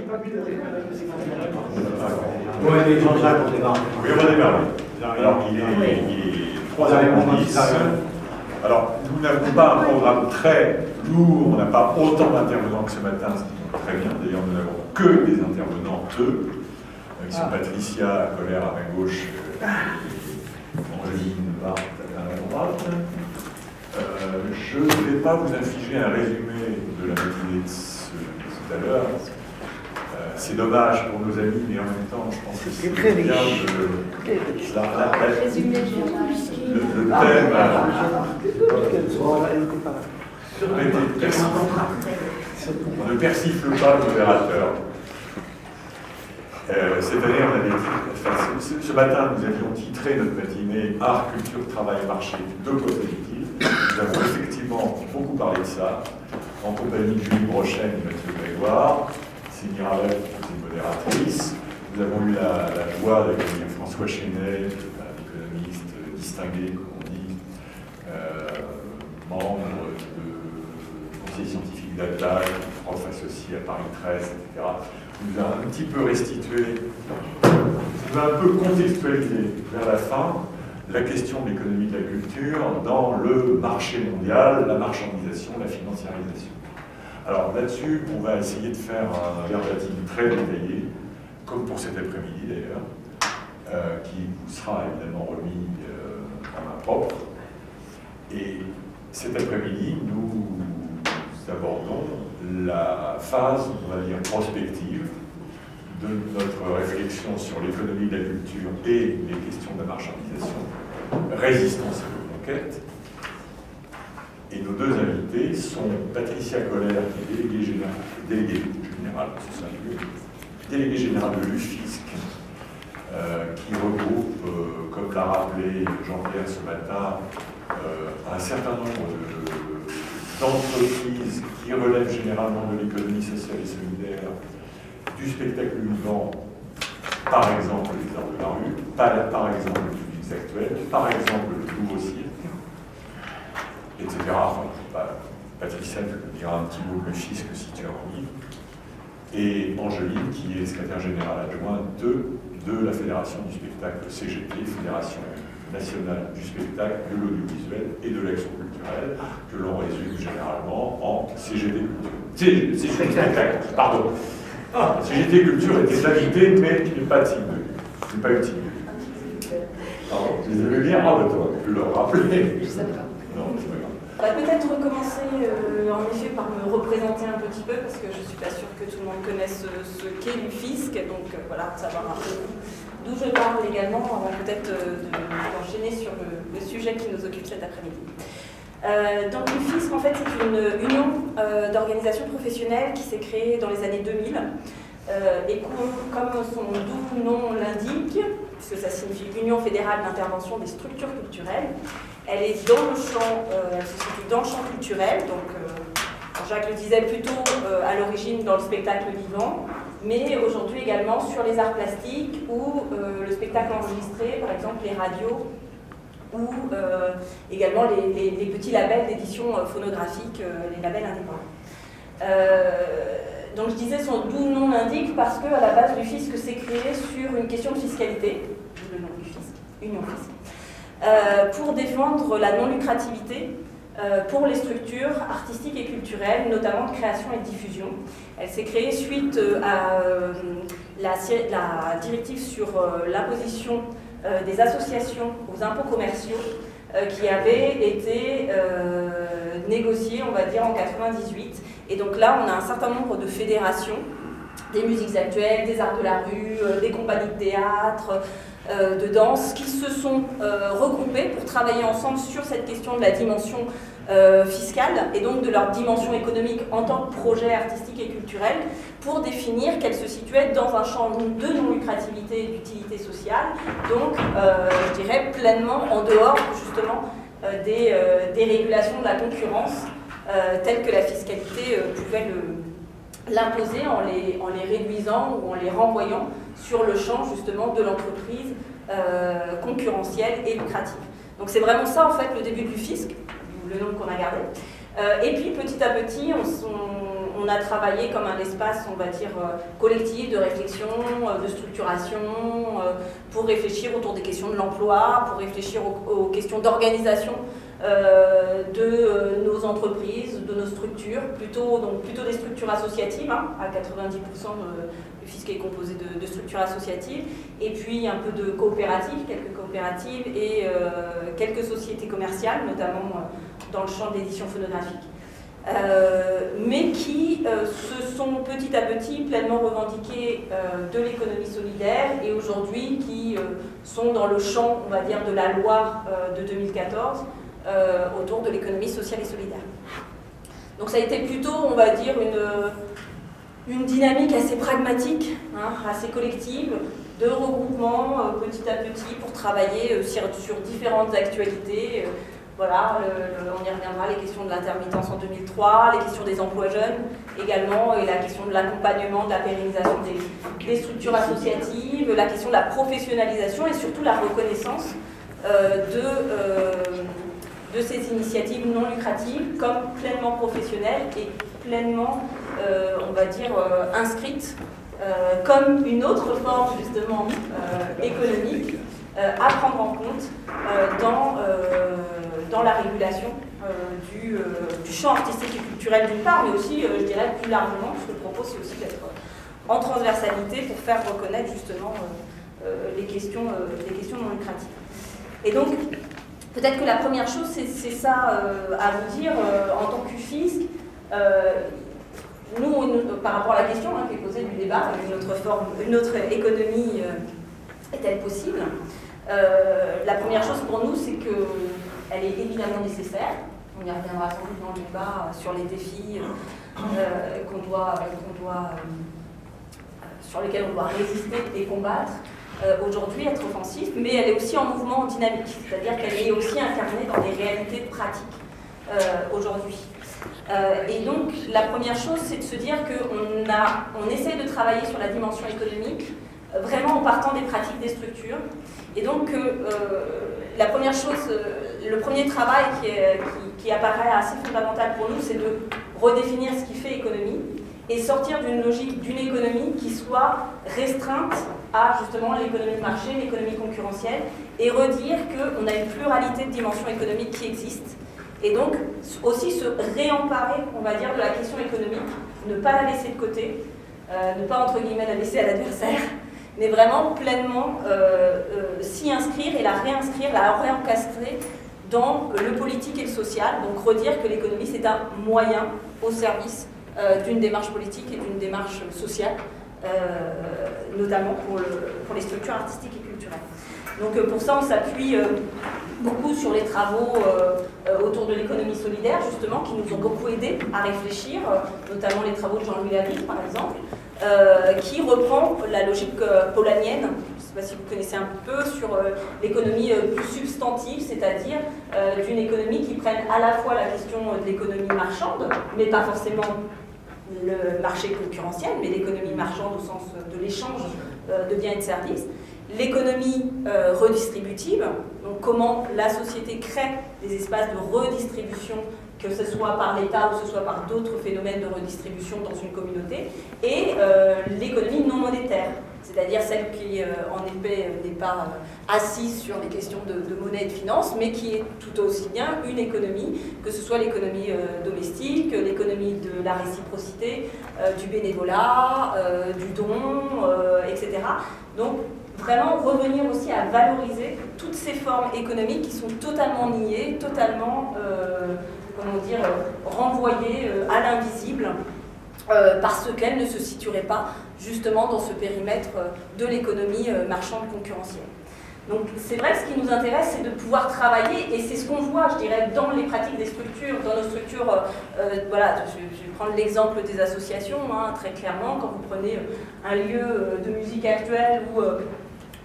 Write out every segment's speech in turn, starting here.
Oui, Jean-Jacques, on démarre. Oui, on va démarrer. Alors, il est 3h10. Alors, nous n'avons pas un programme très lourd, on n'a pas autant d'intervenants que ce matin, ce qui est très bien. D'ailleurs, nous n'avons que des intervenants, qui sont Patricia Colère à ma gauche, Angeline Barthes à ma droite. Je ne vais pas vous infliger un résumé de la matinée de tout à l'heure. C'est dommage pour nos amis, mais en même temps, je pense que c'est bien le thème. On ne persifle pas le modérateur. Cette année, on avait ce matin, nous avions titré notre matinée Art, culture, travail, marché, deux causes utiles. Nous avons effectivement beaucoup parlé de ça, en compagnie de Julie Brochet et Mathieu Grégoire, Sylvie Ravel, qui est modératrice. Nous avons eu la joie d'accueillir François Chenet, économiste distingué, comme on dit, membre du conseil scientifique d'Atlas, prof associé à Paris 13, etc. Nous a un petit peu restitué, nous a un peu contextualisé vers la fin la question de l'économie de la culture dans le marché mondial, la marchandisation, la financiarisation. Alors là-dessus, on va essayer de faire un verbatim très détaillé, comme pour cet après-midi d'ailleurs, qui vous sera évidemment remis en main propre. Et cet après-midi, nous abordons la phase, on va dire, prospective de notre réflexion sur l'économie de la culture et les questions de la marchandisation, résistance et conquête. Et nos deux invités sont Patricia Colère, qui est déléguée générale de l'UFISC, qui regroupe, comme l'a rappelé Jean-Pierre ce matin, un certain nombre d'entreprises qui relèvent généralement de l'économie sociale et solidaire, du spectacle vivant, par exemple les arts de la rue, par exemple le public actuel, par exemple le nouveau cirque, etc. Enfin, Patricia nous dira un petit mot de fisc si tu as envie. Et Angeline, qui est secrétaire générale adjointe de la Fédération du spectacle CGT, Fédération nationale du spectacle, de l'audiovisuel et de l'action culturelle, que l'on résume généralement en CGT Culture. CGT Spectacle, pardon. CGT Culture était l'invité, mais qui n'est pas utile. C'est pas utile. Pardon, je les avais bien, toi, tu le rappeler. Je sais pas. Non, c'est pas grave. On va peut-être commencer en effet par me représenter un petit peu parce que je ne suis pas sûre que tout le monde connaisse ce qu'est l'UFISC, donc voilà, savoir un peu d'où je parle également avant peut-être d'enchaîner sur le sujet qui nous occupe cet après-midi. Donc l'UFISC en fait c'est une union d'organisations professionnelles qui s'est créée dans les années 2000 et comme son doux nom l'indique, puisque ça signifie Union fédérale d'intervention des structures culturelles, elle est dans le champ, elle se situe dans le champ culturel, donc Jacques le disait plutôt à l'origine dans le spectacle vivant, mais aujourd'hui également sur les arts plastiques ou le spectacle enregistré, par exemple les radios, ou également les petits labels d'édition phonographique, les labels indépendants. Donc je disais, son doux nom l'indique parce qu'à la base l'UFISC s'est créé sur une question de fiscalité, le nom du fisc, Union Fisc, pour défendre la non-lucrativité pour les structures artistiques et culturelles, notamment de création et de diffusion. Elle s'est créée suite à la directive sur l'imposition des associations aux impôts commerciaux qui avait été négociée, on va dire, en 1998. Et donc là, on a un certain nombre de fédérations, des musiques actuelles, des arts de la rue, des compagnies de théâtre, de danse, qui se sont regroupées pour travailler ensemble sur cette question de la dimension fiscale et donc de leur dimension économique en tant que projet artistique et culturel pour définir qu'elles se situaient dans un champ de non-lucrativité et d'utilité sociale, donc je dirais pleinement en dehors justement des régulations de la concurrence telles que la fiscalité pouvait l'imposer en les réduisant ou en les renvoyant sur le champ justement de l'entreprise concurrentielle et lucrative. Donc c'est vraiment ça en fait le début du fisc, le nom qu'on a gardé. Et puis petit à petit on on a travaillé comme un espace, on va dire, collectif de réflexion, de structuration, pour réfléchir autour des questions de l'emploi, pour réfléchir aux questions d'organisation de nos entreprises, de nos structures, plutôt des structures associatives, hein, à 90% du fisc est composé de structures associatives, et puis un peu de coopératives, quelques coopératives et quelques sociétés commerciales, notamment dans le champ de l'édition phonographique. Mais qui se sont petit à petit pleinement revendiquées de l'économie solidaire et aujourd'hui qui sont dans le champ, on va dire, de la loi de 2014 autour de l'économie sociale et solidaire. Donc ça a été plutôt, on va dire, une dynamique assez pragmatique, hein, assez collective, de regroupement petit à petit pour travailler sur différentes actualités. Voilà, on y reviendra, les questions de l'intermittence en 2003, les questions des emplois jeunes également, et la question de l'accompagnement, de la pérennisation des structures associatives, la question de la professionnalisation et surtout la reconnaissance de ces initiatives non lucratives comme pleinement professionnelles et pleinement, on va dire, inscrites comme une autre forme justement économique à prendre en compte dans la régulation du champ artistique et culturel d'une part, mais aussi, je dirais, plus largement, ce que je propose, c'est aussi d'être en transversalité pour faire reconnaître justement les questions non lucratives. Et donc, peut-être que la première chose, c'est ça à vous dire, en tant qu'UFISC, nous, par rapport à la question qui est posée du débat, une autre économie est-elle possible? La première chose pour nous, c'est qu'elle est évidemment nécessaire. On y reviendra sans doute dans le débat sur les défis sur lesquels on doit résister et combattre. Aujourd'hui, être offensif, mais elle est aussi en mouvement dynamique, c'est-à-dire qu'elle est aussi incarnée dans des réalités pratiques aujourd'hui. Et donc, la première chose, c'est de se dire qu'on essaie de travailler sur la dimension économique, vraiment en partant des pratiques des structures. Et donc, la première chose, le premier travail qui apparaît assez fondamental pour nous, c'est de redéfinir ce qui fait économie et sortir d'une logique d'une économie qui soit restreinte à justement l'économie de marché, l'économie concurrentielle, et redire qu'on a une pluralité de dimensions économiques qui existent. Et donc, aussi se réemparer, on va dire, de la question économique, ne pas la laisser de côté, ne pas, entre guillemets, la laisser à l'adversaire, mais vraiment pleinement s'y inscrire et la réencastrer dans le politique et le social. Donc, redire que l'économie, c'est un moyen au service d'une démarche politique et d'une démarche sociale, notamment pour les structures artistiques et culturelles. Donc pour ça, on s'appuie beaucoup sur les travaux autour de l'économie solidaire, justement, qui nous ont beaucoup aidés à réfléchir, notamment les travaux de Jean-Louis Lavigne, par exemple, qui reprend la logique polanyienne, je ne sais pas si vous connaissez un peu, sur l'économie plus substantive, c'est-à-dire d'une économie qui prenne à la fois la question de l'économie marchande, mais pas forcément le marché concurrentiel, mais l'économie marchande au sens de l'échange de biens et de services, l'économie redistributive, donc comment la société crée des espaces de redistribution, que ce soit par l'État ou que ce soit par d'autres phénomènes de redistribution dans une communauté, et l'économie non monétaire, c'est-à-dire celle qui, en effet, n'est pas assise sur les questions de monnaie et de finance, mais qui est tout aussi bien une économie, que ce soit l'économie domestique, l'économie de la réciprocité, du bénévolat, du don, etc. Donc, vraiment revenir aussi à valoriser toutes ces formes économiques qui sont totalement niées, totalement, comment dire, renvoyées à l'invisible, parce qu'elles ne se situeraient pas justement dans ce périmètre de l'économie marchande concurrentielle. Donc c'est vrai que ce qui nous intéresse, c'est de pouvoir travailler, et c'est ce qu'on voit, je dirais, dans les pratiques des structures, dans nos structures, voilà, je vais prendre l'exemple des associations, hein, très clairement, quand vous prenez un lieu de musique actuelle ou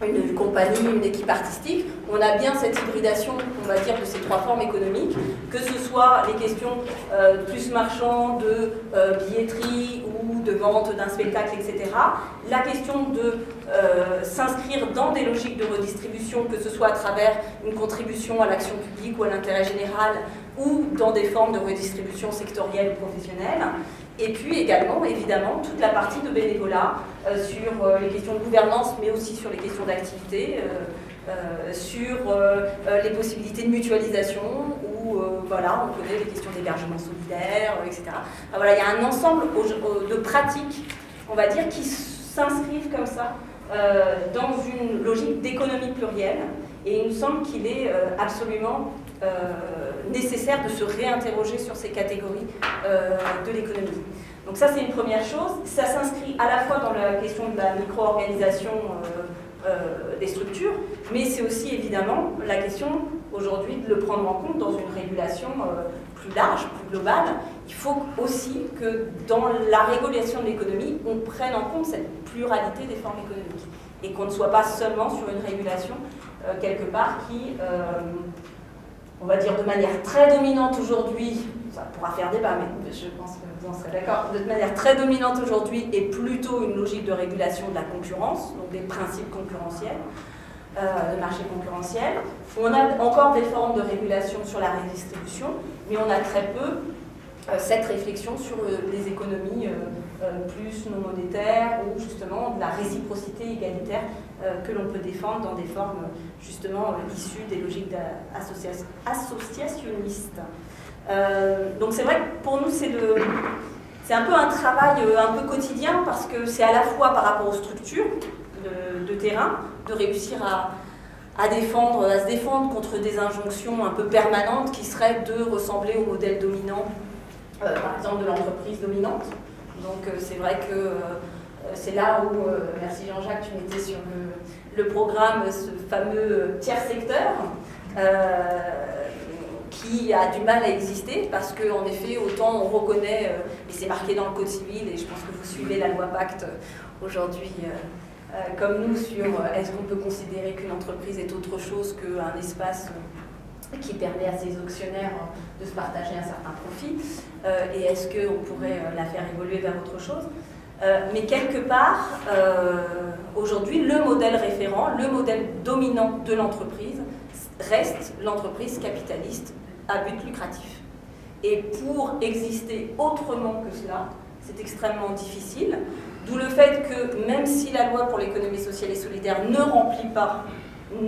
une compagnie, une équipe artistique, on a bien cette hybridation, on va dire, de ces trois formes économiques, que ce soit les questions plus marchandes, de billetterie ou de vente d'un spectacle, etc. La question de s'inscrire dans des logiques de redistribution, que ce soit à travers une contribution à l'action publique ou à l'intérêt général, ou dans des formes de redistribution sectorielle ou professionnelle. Et puis également, évidemment, toute la partie de bénévolat sur les questions de gouvernance, mais aussi sur les questions d'activité, sur les possibilités de mutualisation, où voilà, on connaît les questions d'hébergement solidaire, etc. Enfin, voilà, il y a un ensemble de pratiques, on va dire, qui s'inscrivent comme ça dans une logique d'économie plurielle. Et il nous semble qu'il est absolument nécessaire de se réinterroger sur ces catégories de l'économie. Donc ça, c'est une première chose. Ça s'inscrit à la fois dans la question de la micro-organisation des structures, mais c'est aussi évidemment la question aujourd'hui de le prendre en compte dans une régulation plus large, plus globale. Il faut aussi que dans la régulation de l'économie, on prenne en compte cette pluralité des formes économiques et qu'on ne soit pas seulement sur une régulation quelque part qui, on va dire de manière très dominante aujourd'hui, ça pourra faire débat, mais je pense que vous en serez d'accord, de manière très dominante aujourd'hui est plutôt une logique de régulation de la concurrence, donc des principes concurrentiels, de marché concurrentiel. On a encore des formes de régulation sur la redistribution, mais on a très peu cette réflexion sur les économies plus non monétaires ou justement de la réciprocité égalitaire que l'on peut défendre dans des formes justement issues des logiques associationnistes. Donc c'est vrai que pour nous c'est un peu un travail un peu quotidien parce que c'est à la fois par rapport aux structures de terrain, de réussir à se défendre contre des injonctions un peu permanentes qui seraient de ressembler au modèle dominant, par exemple de l'entreprise dominante. Donc c'est vrai que c'est là où, merci Jean-Jacques, tu mettais sur le programme ce fameux tiers secteur, qui a du mal à exister parce qu'en effet, autant on reconnaît, et c'est marqué dans le Code civil, et je pense que vous suivez la loi Pacte aujourd'hui, comme nous, sur est-ce qu'on peut considérer qu'une entreprise est autre chose qu'un espace qui permet à ses actionnaires de se partager un certain profit, et est-ce qu'on pourrait la faire évoluer vers autre chose. Mais quelque part, aujourd'hui, le modèle référent, le modèle dominant de l'entreprise reste l'entreprise capitaliste à but lucratif. Et pour exister autrement que cela, c'est extrêmement difficile, d'où le fait que même si la loi pour l'économie sociale et solidaire ne remplit pas,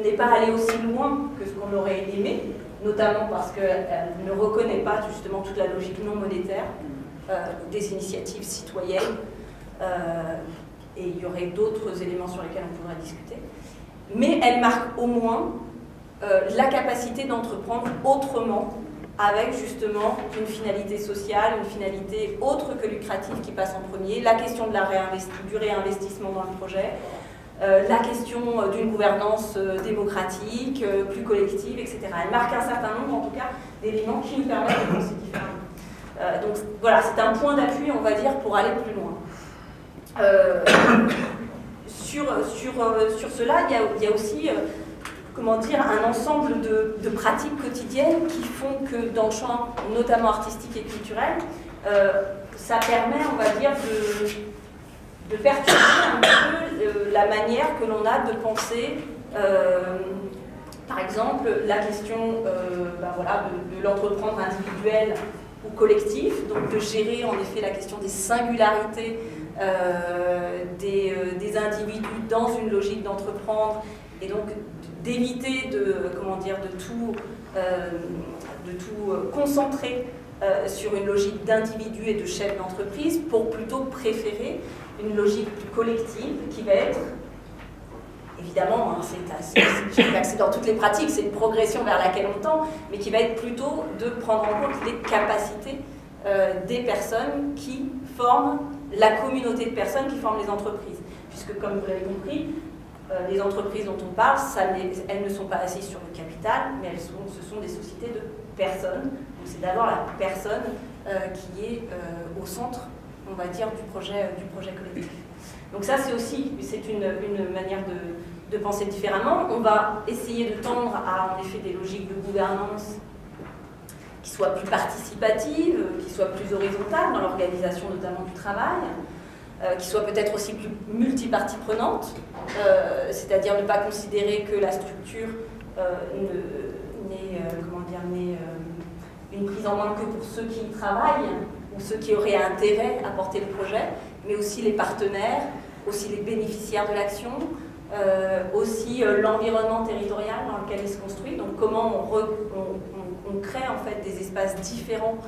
n'est pas allée aussi loin que ce qu'on aurait aimé, notamment parce qu'elle ne reconnaît pas justement toute la logique non monétaire des initiatives citoyennes, et il y aurait d'autres éléments sur lesquels on pourrait discuter, mais elle marque au moins la capacité d'entreprendre autrement, avec justement une finalité sociale, une finalité autre que lucrative qui passe en premier, la question de du réinvestissement dans le projet, la question d'une gouvernance démocratique, plus collective, etc. Elle marque un certain nombre, en tout cas, d'éléments qui nous permettent de penser différemment. Donc voilà, c'est un point d'appui, on va dire, pour aller plus loin. Sur cela, il y a aussi comment dire, un ensemble de pratiques quotidiennes qui font que dans le champ, notamment artistique et culturel, ça permet, on va dire, de perturber un peu la manière que l'on a de penser, par exemple, la question voilà, de l'entreprendre individuel ou collectif, donc de gérer en effet la question des singularités des individus dans une logique d'entreprendre, et donc d'éviter de tout concentrer sur une logique d'individu et de chef d'entreprise, pour plutôt préférer une logique plus collective qui va être, évidemment, c'est dans toutes les pratiques, c'est une progression vers laquelle on tend, mais qui va être plutôt de prendre en compte les capacités des personnes qui forment la communauté de personnes qui forment les entreprises. Puisque, comme vous l'avez compris, les entreprises dont on parle, elles ne sont pas assises sur le capital, mais ce sont des sociétés de personnes. Donc c'est d'abord la personne qui est au centre, on va dire, du projet collectif. Donc ça, c'est une manière de penser différemment. On va essayer de tendre à, en effet, des logiques de gouvernance qui soient plus participatives, qui soient plus horizontales dans l'organisation notamment du travail, qui soient peut-être aussi plus multiparties prenantes, c'est-à-dire ne pas considérer que la structure n'est une prise en main que pour ceux qui y travaillent, ou ceux qui auraient intérêt à porter le projet, mais aussi les partenaires, aussi les bénéficiaires de l'action, aussi l'environnement territorial dans lequel il se construit. Donc comment on crée en fait des espaces différents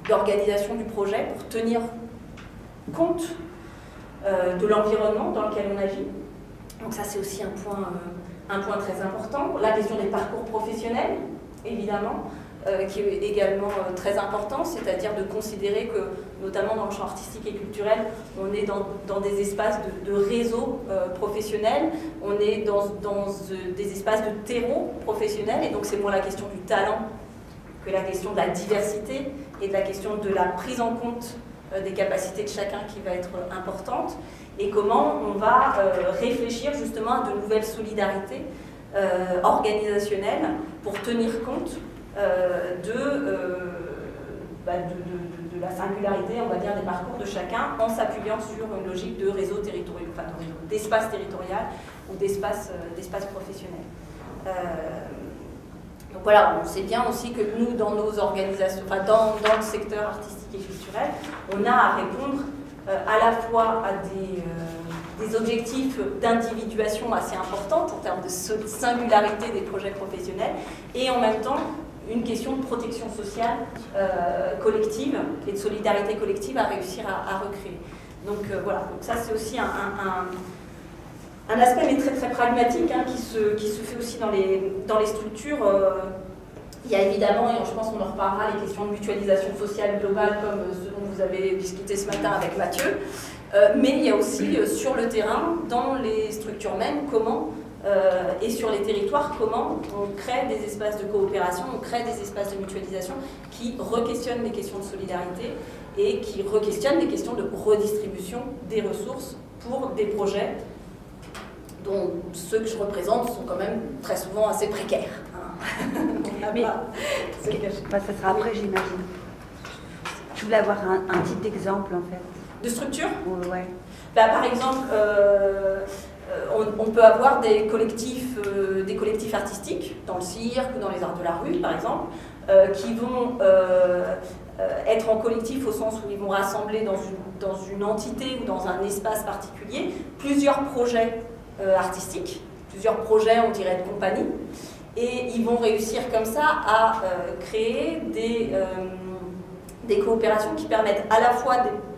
d'organisation du projet pour tenir compte de l'environnement dans lequel on agit. Donc ça c'est aussi un point très important. La question des parcours professionnels, évidemment, qui est également très important, c'est-à-dire de considérer que, notamment dans le champ artistique et culturel, on est dans des espaces de réseau professionnel, on est dans des espaces de terreau professionnel, et donc c'est moins la question du talent que la question de la diversité et de la question de la prise en compte des capacités de chacun qui va être importante, et comment on va réfléchir justement à de nouvelles solidarités organisationnelles pour tenir compte de la singularité, on va dire, des parcours de chacun en s'appuyant sur une logique de réseau territorial, enfin d'espace territorial ou d'espace professionnel. Donc voilà, on sait bien aussi que nous, dans nos organisations, enfin dans le secteur artistique et culturel, on a à répondre à la fois à des objectifs d'individuation assez importantes en termes de singularité des projets professionnels, et en même temps une question de protection sociale collective et de solidarité collective à réussir à recréer. Donc voilà, donc ça c'est aussi un aspect mais très très pragmatique qui se fait aussi dans les structures. Il y a évidemment, et je pense qu'on en reparlera, les questions de mutualisation sociale globale comme ce dont vous avez discuté ce matin avec Mathieu, mais il y a aussi sur le terrain, dans les structures mêmes, comment et sur les territoires, comment on crée des espaces de coopération, on crée des espaces de mutualisation qui re-questionnent les questions de solidarité et qui re-questionnent les questions de redistribution des ressources pour des projets dont ceux que je représente sont quand même très souvent assez précaires. Mais ça sera après, j'imagine. Je voulais avoir un petit exemple, en fait. De structure ? Ouais. Par exemple, on peut avoir des collectifs artistiques, dans le cirque ou dans les arts de la rue, par exemple, qui vont être en collectif au sens où ils vont rassembler dans une entité ou dans un espace particulier plusieurs projets artistiques, plusieurs projets, on dirait, de compagnie, et ils vont réussir comme ça à créer des coopérations qui permettent à la fois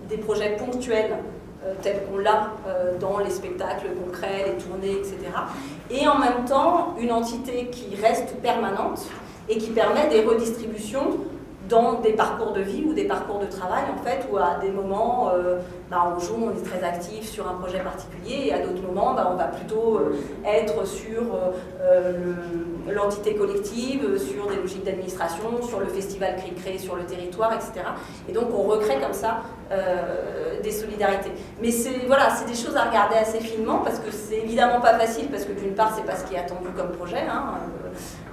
des projets ponctuels tels qu'on l'a dans les spectacles concrets, les tournées, etc. Et en même temps, une entité qui reste permanente et qui permet des redistributions dans des parcours de vie ou des parcours de travail, en fait, où à des moments, on joue, on est très actif sur un projet particulier, et à d'autres moments, on va plutôt être sur l'entité collective, sur des logiques d'administration, sur le festival créé sur le territoire, etc. Et donc, on recrée comme ça des solidarités. Mais c'est des choses à regarder assez finement, parce que c'est évidemment pas facile, parce que d'une part, c'est pas ce qui est attendu comme projet,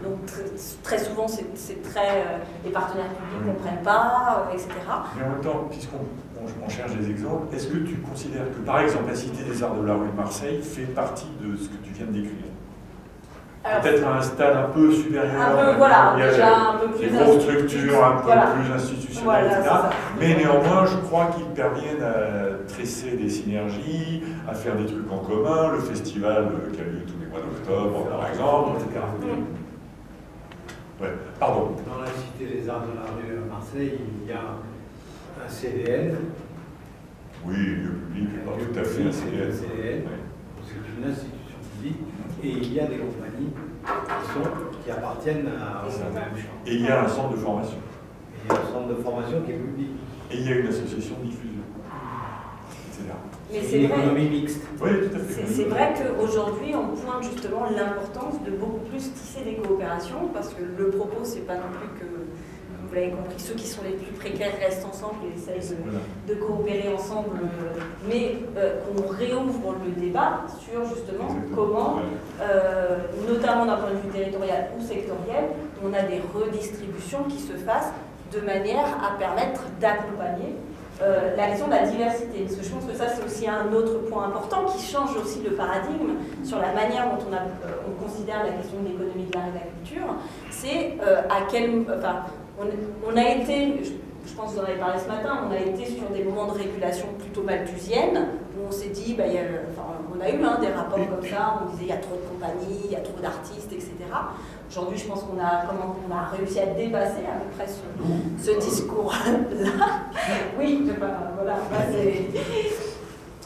donc très souvent, les partenaires publics ne comprennent pas, etc. Mais en même temps, puisqu'on cherche des exemples, est-ce que tu considères que, par exemple, la Cité des Arts de la rue de Marseille fait partie de ce que tu viens de décrire? Peut-être à un stade un peu supérieur, il y a déjà un peu plus des grosses structures, un peu plus institutionnelles, etc. Mais néanmoins, je crois qu'ils parviennent à tresser des synergies, à faire des trucs en commun, le festival qui a lieu tous les mois d'octobre, par exemple, etc. Ouais, pardon. Dans la Cité des Arts de la rue à Marseille, il y a un CDN. Oui, le public n'est pas tout à fait un CDN. C'est une institution publique, et il y a des compagnies qui appartiennent au même champ. Et il y a un centre de formation. Et il y a un centre de formation qui est public. Et il y a une association de diffusion, etc. Mais c'est une économie mixte. Oui, tout à fait. C'est vrai qu'aujourd'hui, on pointe justement l'importance de beaucoup plus tisser des coopérations, parce que le propos, c'est pas non plus que, vous l'avez compris, ceux qui sont les plus précaires restent ensemble et essayent de coopérer ensemble, mais qu'on réouvre le débat sur justement comment, notamment d'un point de vue territorial ou sectoriel, on a des redistributions qui se fassent de manière à permettre d'accompagner la question de la diversité, parce que je pense que ça c'est aussi un autre point important qui change aussi le paradigme sur la manière dont on considère la question de l'économie de l'art et de la culture, c'est on a été, je pense que vous en avez parlé ce matin, on a été sur des moments de régulation plutôt malthusiennes, où on s'est dit, on a eu des rapports comme ça, on disait il y a trop de compagnies, il y a trop d'artistes, etc. Aujourd'hui, je pense qu'on a réussi à dépasser à peu près ce discours-là. Oui, voilà,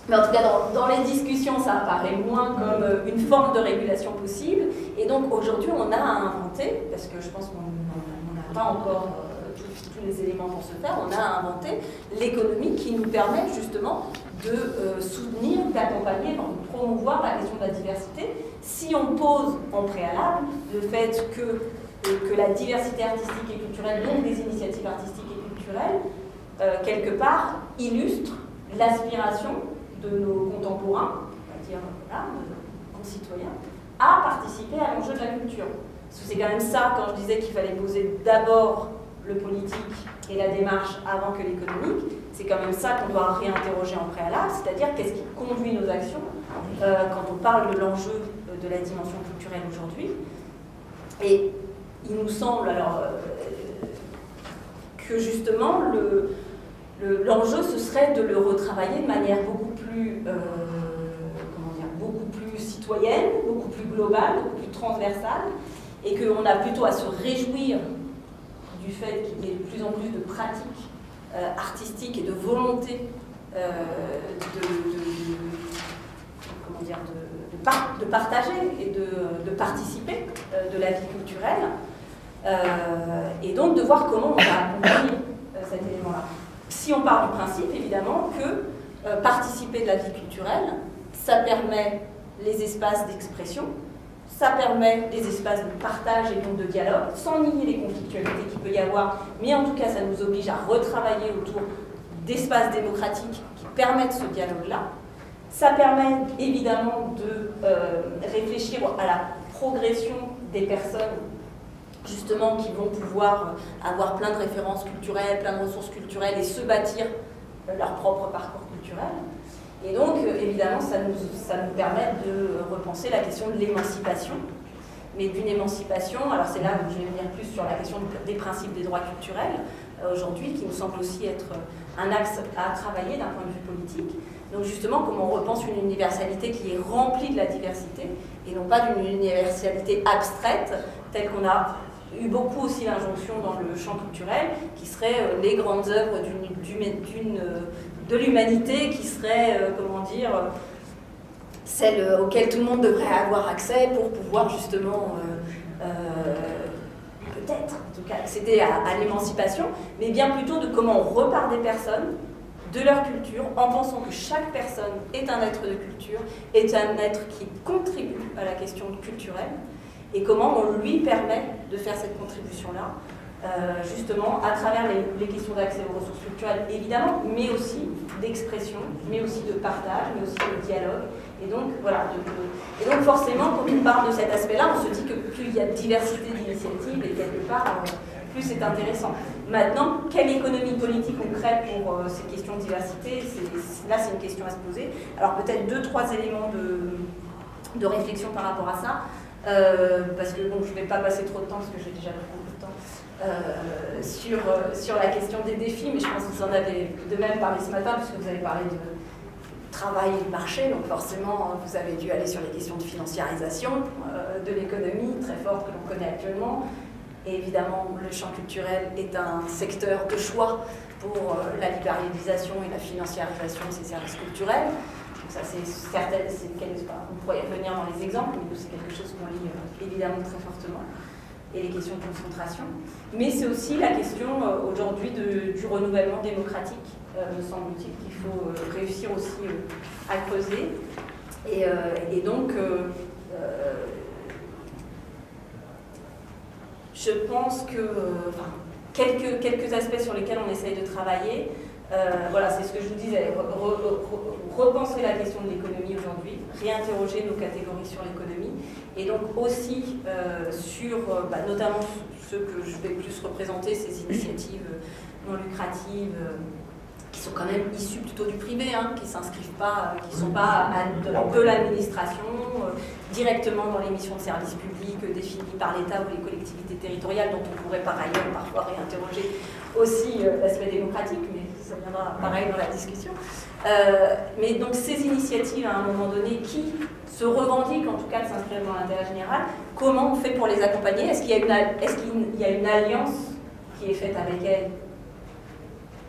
mais en tout cas, dans les discussions, ça apparaît moins comme une forme de régulation possible. Et donc, aujourd'hui, on a inventé, parce que je pense qu'on n'a pas encore tous les éléments pour se faire, on a inventé l'économie qui nous permet justement de soutenir, d'accompagner, de promouvoir la question de la diversité. Si on pose en préalable le fait que la diversité artistique et culturelle, donc des initiatives artistiques et culturelles, quelque part, illustre l'aspiration de nos contemporains, on va dire, voilà, de nos concitoyens, à participer à l'enjeu de la culture. Parce que c'est quand même ça, quand je disais qu'il fallait poser d'abord le politique et la démarche avant que l'économique, c'est quand même ça qu'on doit réinterroger en préalable, c'est-à-dire qu'est-ce qui conduit nos actions quand on parle de l'enjeu de la dimension culturelle aujourd'hui. Et il nous semble alors que justement l'enjeu ce serait de le retravailler de manière beaucoup plus citoyenne, beaucoup plus globale, beaucoup plus transversale, et qu'on a plutôt à se réjouir du fait qu'il y ait de plus en plus de pratiques artistiques et de volonté de partager et de participer de la vie culturelle, et donc de voir comment on va accompagner cet élément-là. Si on part du principe, évidemment, que participer de la vie culturelle, ça permet les espaces d'expression, ça permet des espaces de partage et donc de dialogue, sans nier les conflictualités qu'il peut y avoir, mais en tout cas, ça nous oblige à retravailler autour d'espaces démocratiques qui permettent ce dialogue-là. Ça permet évidemment de réfléchir à la progression des personnes, justement, qui vont pouvoir avoir plein de références culturelles, plein de ressources culturelles et se bâtir leur propre parcours culturel. Et donc, évidemment, ça nous permet de repenser la question de l'émancipation, mais d'une émancipation, alors c'est là où je vais venir plus sur la question des principes des droits culturels, aujourd'hui, qui nous semble aussi être un axe à travailler d'un point de vue politique. Donc justement, comment on repense une universalité qui est remplie de la diversité, et non pas d'une universalité abstraite, telle qu'on a eu beaucoup aussi l'injonction dans le champ culturel, qui seraient les grandes œuvres de l'humanité, qui seraient, celles auxquelles tout le monde devrait avoir accès pour pouvoir justement, peut-être, en tout cas, accéder à l'émancipation, mais bien plutôt de comment on repart des personnes, de leur culture, en pensant que chaque personne est un être de culture, est un être qui contribue à la question culturelle, et comment on lui permet de faire cette contribution-là, justement à travers les questions d'accès aux ressources culturelles, évidemment, mais aussi d'expression, mais aussi de partage, mais aussi de dialogue. Et donc, voilà. Et donc, forcément, quand on parle de cet aspect-là, on se dit que plus il y a de diversité d'initiatives, et quelque part, plus c'est intéressant. Maintenant, quelle économie politique on crée pour ces questions de diversité, là, c'est une question à se poser. Alors, peut-être 2-3 éléments de réflexion par rapport à ça. Parce que bon, je ne vais pas passer trop de temps, parce que j'ai déjà pris beaucoup de temps, sur la question des défis, mais je pense que vous en avez de même parlé ce matin, puisque vous avez parlé de travail et de marché, donc forcément, vous avez dû aller sur les questions de financiarisation de l'économie, très forte que l'on connaît actuellement. Et évidemment, le champ culturel est un secteur de choix pour la libéralisation et la financiarisation de ces services culturels. Ça, c'est certain, on pourrait y revenir dans les exemples, mais c'est quelque chose qu'on lit évidemment très fortement, et les questions de concentration. Mais c'est aussi la question aujourd'hui du renouvellement démocratique, me semble-t-il, qu'il faut réussir aussi à creuser. Et donc, je pense que quelques aspects sur lesquels on essaye de travailler, voilà, c'est ce que je vous disais, repenser la question de l'économie aujourd'hui, réinterroger nos catégories sur l'économie, et donc aussi sur, notamment ce que je vais plus représenter, ces initiatives non lucratives qui sont quand même issus plutôt du privé, hein, qui s'inscrivent pas, qui ne sont pas de l'administration, directement dans les missions de service public définies par l'État ou les collectivités territoriales, dont on pourrait par ailleurs parfois réinterroger aussi l'aspect démocratique, mais ça viendra pareil dans la discussion. Mais donc ces initiatives, à un moment donné, qui se revendiquent en tout cas de s'inscrire dans l'intérêt général, comment on fait pour les accompagner? Est-ce qu'il y a une alliance qui est faite avec elles?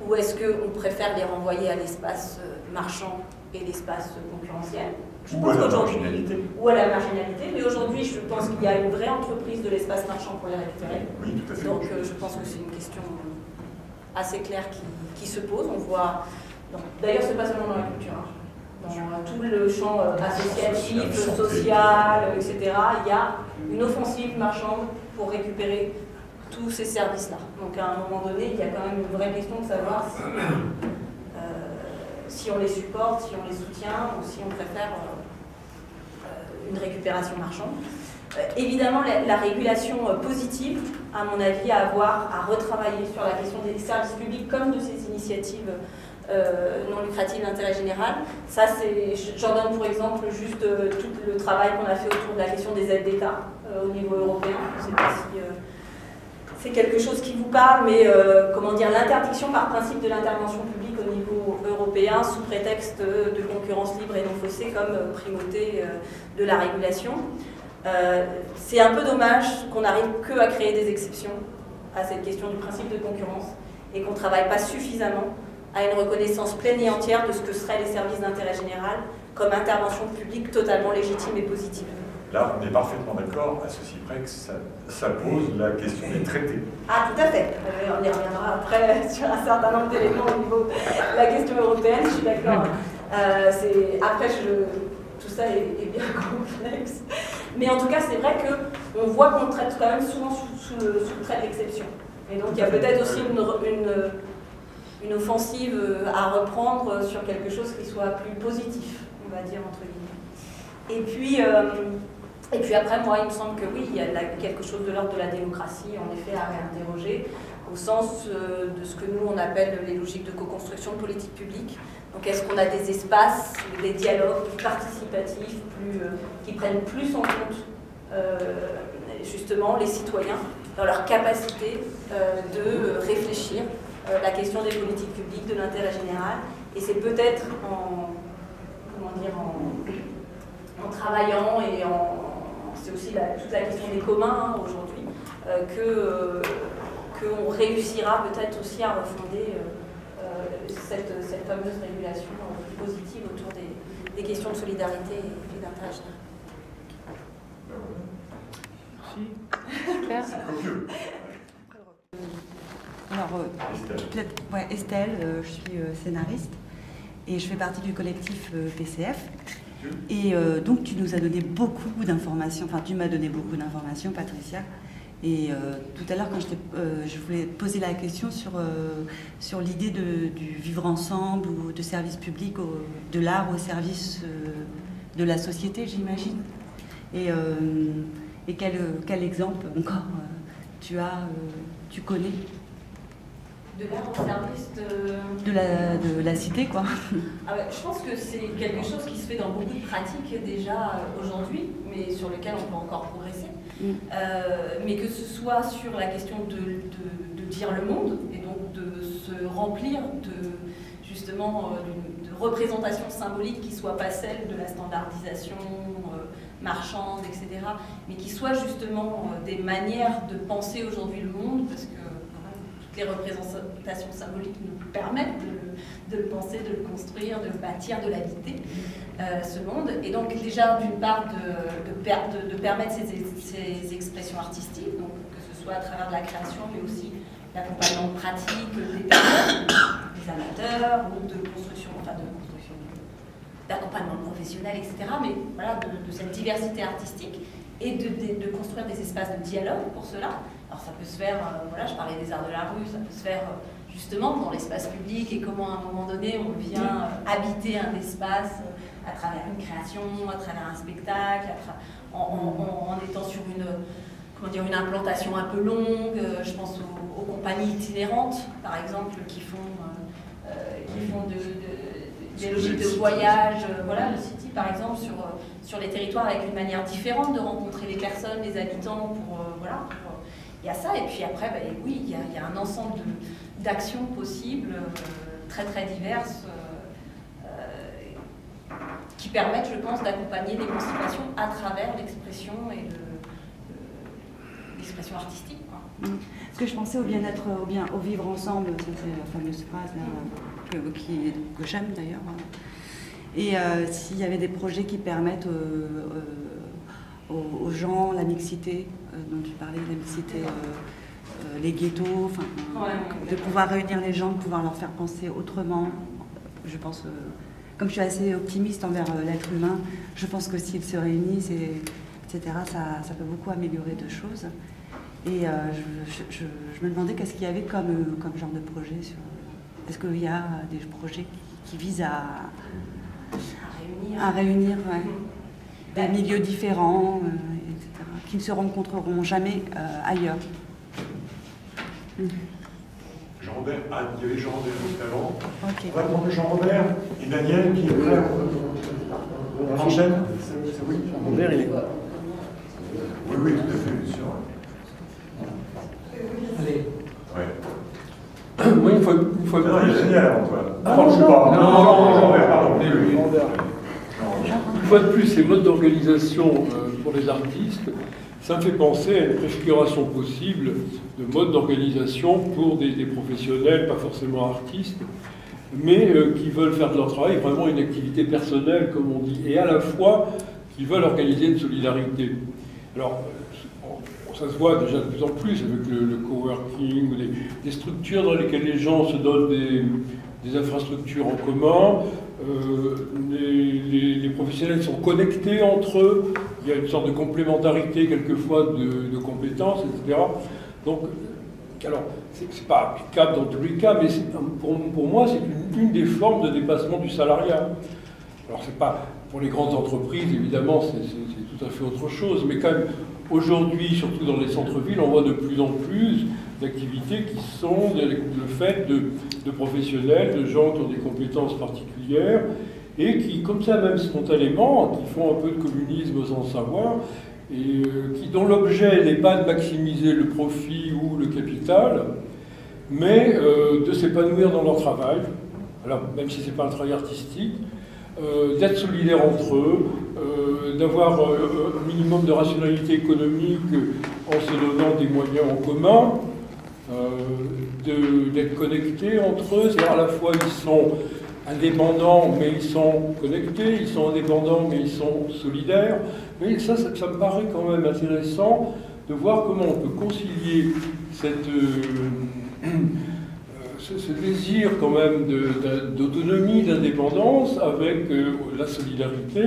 Ou est-ce qu'on préfère les renvoyer à l'espace marchand et l'espace concurrentiel? Ou à la marginalité. Ou à la marginalité. Mais aujourd'hui, je pense qu'il y a une vraie entreprise de l'espace marchand pour les récupérer. Oui, tout à fait. Donc je pense que c'est une question assez claire qui se pose. On voit. D'ailleurs, ce n'est pas seulement dans la culture. Hein. Dans tout le champ associatif, social, etc., il y a une offensive marchande pour récupérer tous ces services-là. Donc à un moment donné, il y a quand même une vraie question de savoir si on les supporte, si on les soutient, ou si on préfère une récupération marchande. Évidemment, la régulation positive, à mon avis, à avoir, à retravailler sur la question des services publics comme de ces initiatives non lucratives d'intérêt général. Ça, j'en donne pour exemple juste tout le travail qu'on a fait autour de la question des aides d'État au niveau européen. Je ne sais pas si c'est quelque chose qui vous parle, mais comment dire, l'interdiction par principe de l'intervention publique au niveau européen sous prétexte de concurrence libre et non faussée comme primauté de la régulation. C'est un peu dommage qu'on n'arrive que à créer des exceptions à cette question du principe de concurrence et qu'on ne travaille pas suffisamment à une reconnaissance pleine et entière de ce que seraient les services d'intérêt général comme intervention publique totalement légitime et positive. Là, on est parfaitement d'accord, à ceci près que ça pose la question des traités. Ah, tout à fait. On y reviendra après sur un certain nombre d'éléments au niveau de la question européenne, je suis d'accord. Après, tout ça est bien complexe. Mais en tout cas, c'est vrai qu'on voit qu'on traite quand même souvent sous le trait de l'exception. Et donc, il y a peut-être aussi une offensive à reprendre sur quelque chose qui soit plus positif, on va dire, entre guillemets. Et puis après, moi, il me semble que oui, il y a quelque chose de l'ordre de la démocratie, en effet, à réinterroger, au sens de ce que nous, on appelle les logiques de co-construction de politique publique. Donc, est-ce qu'on a des espaces, des dialogues plus participatifs, qui prennent plus en compte, justement, les citoyens dans leur capacité de réfléchir la question des politiques publiques, de l'intérêt général. Et c'est peut-être en travaillant et c'est aussi toute la question des communs aujourd'hui, qu'on réussira peut-être aussi à refonder cette fameuse régulation positive autour des questions de solidarité et d'intérêt général. Super. Alors, Estelle, je suis scénariste et je fais partie du collectif PCF. Et donc tu nous as donné beaucoup d'informations, enfin tu m'as donné beaucoup d'informations, Patricia. Et tout à l'heure, quand je voulais poser la question sur l'idée du vivre ensemble ou de service public, de l'art au service de la société, j'imagine. Et quel exemple encore tu connais? De l'art au service de la cité, quoi. Ah ouais, je pense que c'est quelque chose qui se fait dans beaucoup de pratiques déjà aujourd'hui, mais sur lequel on peut encore progresser. Mais que ce soit sur la question de dire le monde, et donc de se remplir justement de représentations symboliques qui ne soient pas celles de la standardisation marchande, etc., mais qui soient justement des manières de penser aujourd'hui le monde, parce que les représentations symboliques nous permettent de le penser, de le construire, de le bâtir, de l'habiter, ce monde. Et donc déjà, d'une part, de permettre ces expressions artistiques, donc que ce soit à travers de la création, mais aussi l'accompagnement pratique des personnes, des amateurs, ou d'accompagnement professionnel, etc. Mais voilà, de cette diversité artistique, et de construire des espaces de dialogue pour cela. Alors ça peut se faire, voilà, je parlais des arts de la rue, ça peut se faire justement dans l'espace public et comment à un moment donné on vient habiter un espace à travers une création, à travers un spectacle, en étant sur une implantation un peu longue. Je pense aux compagnies itinérantes, par exemple, qui font qui font des logiques de voyage. Voilà, le City, par exemple, sur les territoires avec une manière différente de rencontrer les personnes, les habitants, il y a ça. Et puis après, oui, il y a un ensemble d'actions possibles, très très diverses, qui permettent, je pense, d'accompagner l'émancipation à travers l'expression et l'expression artistique. Parce que je pensais au bien-être, au vivre ensemble, ça c'est la fameuse phrase là, que j'aime d'ailleurs. Et s'il y avait des projets qui permettent aux gens la mixité, dont tu parlais, la mixité, les ghettos, de pouvoir réunir les gens, de pouvoir leur faire penser autrement. Je pense, comme je suis assez optimiste envers l'être humain, je pense que s'ils se réunissent, etc., ça peut beaucoup améliorer de choses. Et je me demandais qu'est-ce qu'il y avait comme genre de projet. Est-ce qu'il y a des projets qui visent à réunir des milieux différents, etc., qui ne se rencontreront jamais ailleurs. Jean-Robert, il y avait Jean-Robert juste avant. Okay. On va demander Jean-Robert et Daniel qui est prêt. On enchaîne. Oui, Jean-Robert, il est quoi? Oui, tout à fait, bien sûr. Allez. Ouais. Moi, une fois Non, il y a Daniel avant toi. Non, Jean-Robert, pardon. Une fois de plus, ces modes d'organisation pour les artistes, ça me fait penser à une préfiguration possible de mode d'organisation pour des professionnels, pas forcément artistes, mais qui veulent faire de leur travail vraiment une activité personnelle, comme on dit, et à la fois qui veulent organiser une solidarité. Alors, ça se voit déjà de plus en plus avec le coworking, des structures dans lesquelles les gens se donnent des infrastructures en commun. Les professionnels sont connectés entre eux, il y a une sorte de complémentarité quelquefois de compétences, etc. Donc, alors, c'est pas applicable dans tous les cas, mais pour moi, c'est une des formes de dépassement du salariat. Alors, c'est pas pour les grandes entreprises, évidemment, c'est tout à fait autre chose, mais quand même, aujourd'hui, surtout dans les centres-villes, on voit de plus en plus d'activités qui sont le fait de professionnels, de gens qui ont des compétences particulières, et qui, comme ça même spontanément, qui font un peu de communisme sans savoir, et dont l'objet n'est pas de maximiser le profit ou le capital, mais de s'épanouir dans leur travail, alors même si ce n'est pas un travail artistique, d'être solidaires entre eux, d'avoir un minimum de rationalité économique en se donnant des moyens en commun, d'être connectés entre eux, c'est-à-dire à la fois ils sont indépendants mais ils sont connectés, ils sont indépendants mais ils sont solidaires. Mais ça me paraît quand même intéressant de voir comment on peut concilier ce désir quand même d'autonomie, d'indépendance avec la solidarité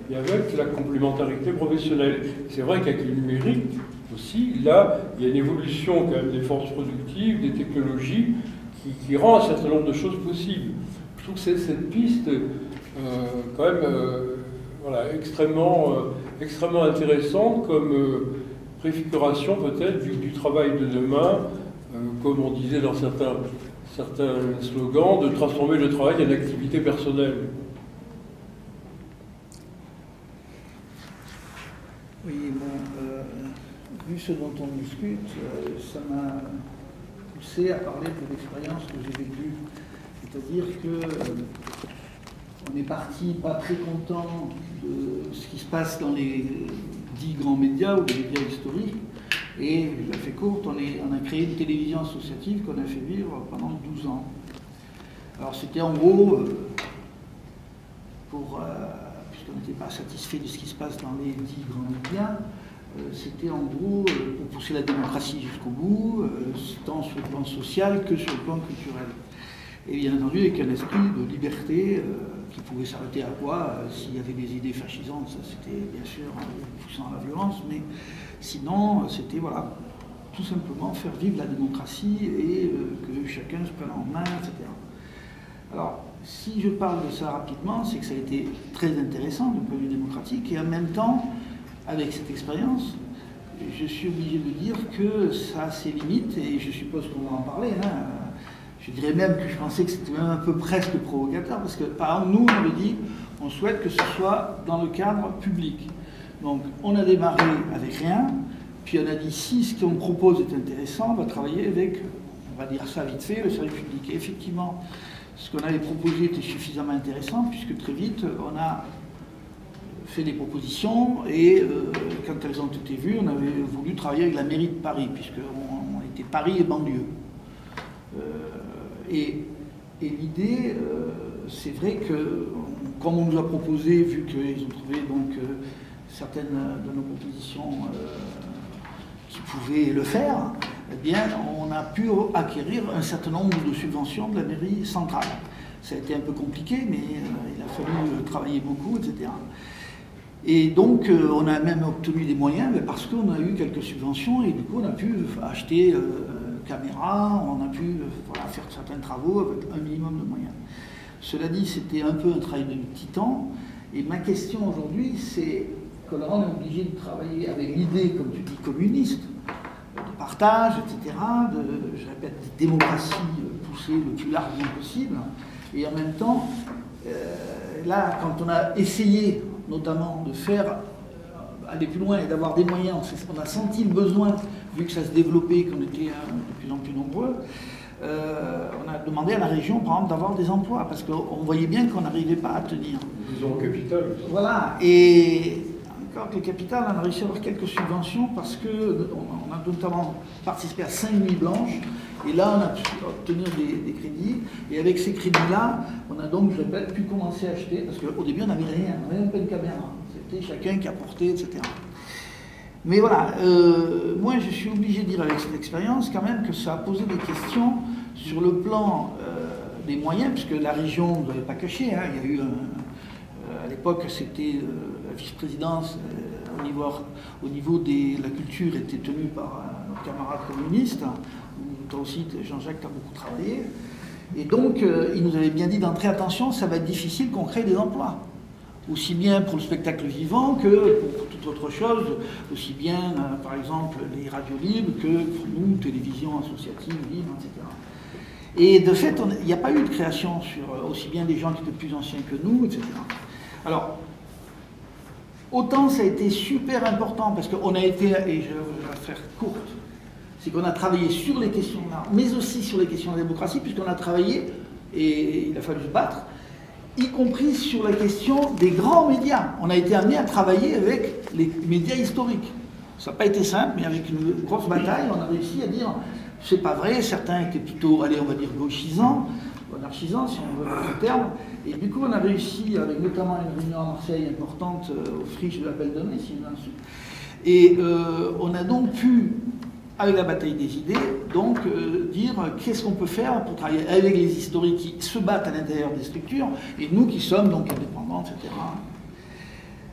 et avec la complémentarité professionnelle. C'est vrai qu'avec le numérique aussi, là, il y a une évolution quand même des forces productives, des technologies qui rend un certain nombre de choses possibles. Je trouve que c'est cette piste quand même extrêmement intéressante comme préfiguration peut-être du travail de demain, comme on disait dans certains slogans, de transformer le travail en activité personnelle. Oui, vu ce dont on discute, ça m'a poussé à parler de l'expérience que j'ai vécue. C'est-à-dire qu'on est parti pas très content de ce qui se passe dans les 10 grands médias ou les médias historiques. Et je la fais courte, on a créé une télévision associative qu'on a fait vivre pendant 12 ans. Alors c'était en gros, puisqu'on n'était pas satisfait de ce qui se passe dans les 10 grands médias, c'était en gros pour pousser la démocratie jusqu'au bout, tant sur le plan social que sur le plan culturel. Et bien entendu avec un esprit de liberté qui pouvait s'arrêter à quoi s'il y avait des idées fascisantes, ça c'était bien sûr poussant à la violence, mais sinon c'était voilà, tout simplement faire vivre la démocratie et que chacun se prenne en main, etc. Alors, si je parle de ça rapidement, c'est que ça a été très intéressant d'un point de vue démocratique et en même temps, avec cette expérience, je suis obligé de dire que ça a ses limites et je suppose qu'on va en parler. Hein. Je dirais même que je pensais que c'était même un peu presque provocateur, parce que par exemple, nous, on avait dit, on souhaite que ce soit dans le cadre public. Donc, on a démarré avec rien, puis on a dit, si ce qu'on propose est intéressant, on va travailler avec, on va dire ça vite fait, le service public. Et effectivement, ce qu'on avait proposé était suffisamment intéressant, puisque très vite, on a fait des propositions, et quand elles ont été vues, on avait voulu travailler avec la mairie de Paris, puisqu'on était Paris et banlieue. Et l'idée, c'est vrai que, comme on nous a proposé, vu qu'ils ont trouvé donc certaines de nos propositions qui pouvaient le faire, eh bien, on a pu acquérir un certain nombre de subventions de la mairie centrale. Ça a été un peu compliqué, mais il a fallu travailler beaucoup, etc. Et donc, on a même obtenu des moyens, parce qu'on a eu quelques subventions, et du coup, on a pu acheter caméras, on a pu voilà, faire certains travaux avec un minimum de moyens. Cela dit, c'était un peu un travail de titan, et ma question aujourd'hui, c'est que là, on est obligé de travailler avec l'idée, comme tu dis, communiste, de partage, etc., de, je répète, de démocratie poussée le plus largement possible, et en même temps, là, quand on a essayé, notamment, de faire aller plus loin et d'avoir des moyens, on a senti le besoin, vu que ça se développait, qu'on était de plus en plus nombreux, on a demandé à la région, par exemple, d'avoir des emplois, parce qu'on voyait bien qu'on n'arrivait pas à tenir. Ils ont le capital. Voilà, et encore que le capital, on a réussi à avoir quelques subventions, parce qu'on a notamment participé à 5 nuits blanches, et là, on a pu obtenir des crédits, et avec ces crédits-là, on a donc, je répète, pu commencer à acheter, parce qu'au début, on n'avait rien, on n'avait même pas une caméra, c'était chacun qui apportait, etc. Mais voilà, moi je suis obligé de dire avec cette expérience quand même que ça a posé des questions sur le plan des moyens, puisque la région ne l'avait pas caché, hein, il y a eu, à l'époque c'était la vice-présidence au niveau de la culture était tenue par notre camarade communiste, où toi aussi Jean-Jacques tu as beaucoup travaillé, et donc il nous avait bien dit d'entrer, attention, ça va être difficile qu'on crée des emplois. Aussi bien pour le spectacle vivant que pour toute autre chose, aussi bien, par exemple, les radios libres que pour nous, télévision associative, libre, etc. Et de fait, il n'y a pas eu de création sur aussi bien des gens qui étaient plus anciens que nous, etc. Alors, autant ça a été super important, parce qu'on a été, et je vais faire courte, c'est qu'on a travaillé sur les questions là, mais aussi sur les questions de la démocratie, puisqu'on a travaillé, et il a fallu se battre, y compris sur la question des grands médias. On a été amené à travailler avec les médias historiques. Ça n'a pas été simple, mais avec une grosse bataille, on a réussi à dire c'est pas vrai, certains étaient plutôt, allez, on va dire gauchisants, anarchisants, si on veut ce terme, et du coup on a réussi, avec notamment une réunion à Marseille importante, aux friches de la Belle Donnée, si vous en souvenez, et on a donc pu, avec la bataille des idées, donc dire qu'est-ce qu'on peut faire pour travailler avec les historiques qui se battent à l'intérieur des structures, et nous qui sommes donc indépendants, etc.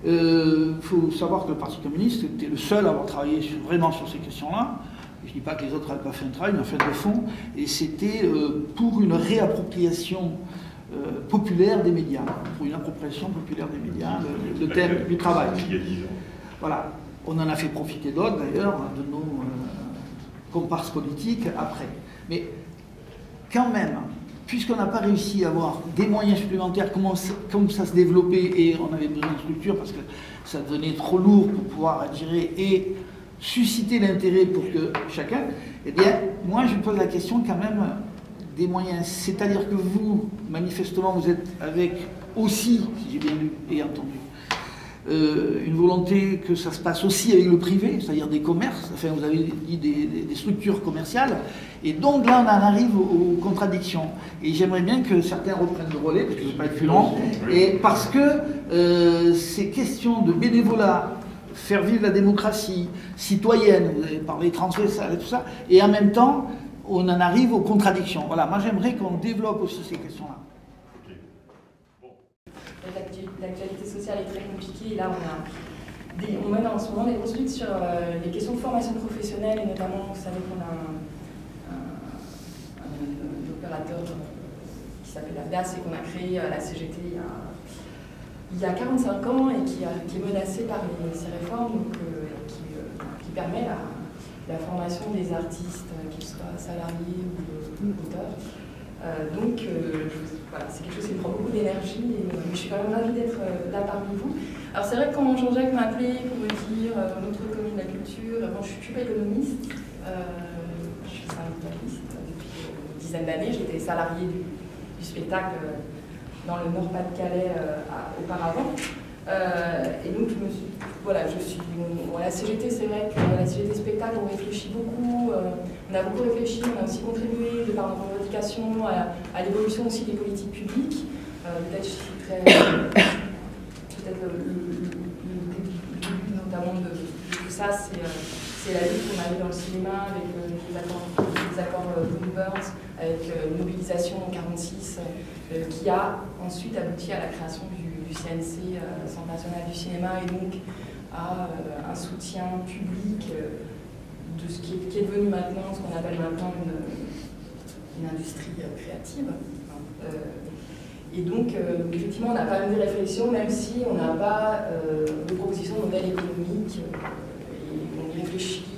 Il faut savoir que le Parti communiste était le seul à avoir travaillé vraiment sur ces questions-là. Je ne dis pas que les autres n'avaient pas fait un travail, mais en fait de fond, et c'était pour une réappropriation populaire des médias, pour une appropriation populaire des médias, le thème du travail. Voilà, on en a fait profiter d'autres d'ailleurs, de nos comparses politiques après. Mais quand même, puisqu'on n'a pas réussi à avoir des moyens supplémentaires, comme ça se développait, et on avait besoin de structure parce que ça devenait trop lourd pour pouvoir gérer et susciter l'intérêt pour que chacun, eh bien, moi je me pose la question quand même des moyens. C'est-à-dire que vous, manifestement, vous êtes avec aussi, si j'ai bien lu et entendu, une volonté que ça se passe aussi avec le privé, c'est-à-dire des commerces, enfin vous avez dit des structures commerciales, et donc là on en arrive aux contradictions. Et j'aimerais bien que certains reprennent le relais, parce que je ne vais pas être plus long, et parce que ces questions de bénévolat, faire vivre la démocratie citoyenne, vous avez parlé transversale et tout ça, et en même temps on en arrive aux contradictions. Voilà, moi j'aimerais qu'on développe aussi ces questions-là. L'actualité sociale est très compliquée et là on mène en ce moment des grosses luttes sur les questions de formation professionnelle et notamment vous savez qu'on a un opérateur qui s'appelle AFDAS et qu'on a créé la CGT il y a 45 ans et qui est menacé par ces réformes donc, qui permet la formation des artistes, qu'ils soient salariés ou auteurs. Voilà, c'est quelque chose qui me prend beaucoup d'énergie et je suis quand même ravie d'être là parmi vous. Alors c'est vrai que quand Jean-Jacques m'a appelé pour me dire notre économie de la culture, bon, je ne suis pas économiste, je suis syndicaliste depuis une dizaine d'années, j'étais salariée du spectacle dans le Nord-Pas-de-Calais auparavant. Et donc la CGT, c'est vrai que la CGT Spectacle, on réfléchit beaucoup, on a beaucoup réfléchi, on a aussi contribué de par nos revendications à l'évolution aussi des politiques publiques. Peut-être je citerai le début notamment de tout ça, c'est la lutte qu'on a eue dans le cinéma avec les accords Bloomberg, avec une mobilisation en 1946 qui a ensuite abouti à la création du CNC, Centre national du cinéma, et donc à un soutien public de ce qui est devenu maintenant, ce qu'on appelle maintenant une industrie créative. Et donc, effectivement, on a quand même des réflexions, même si on n'a pas de proposition de modèle économique, et on y réfléchit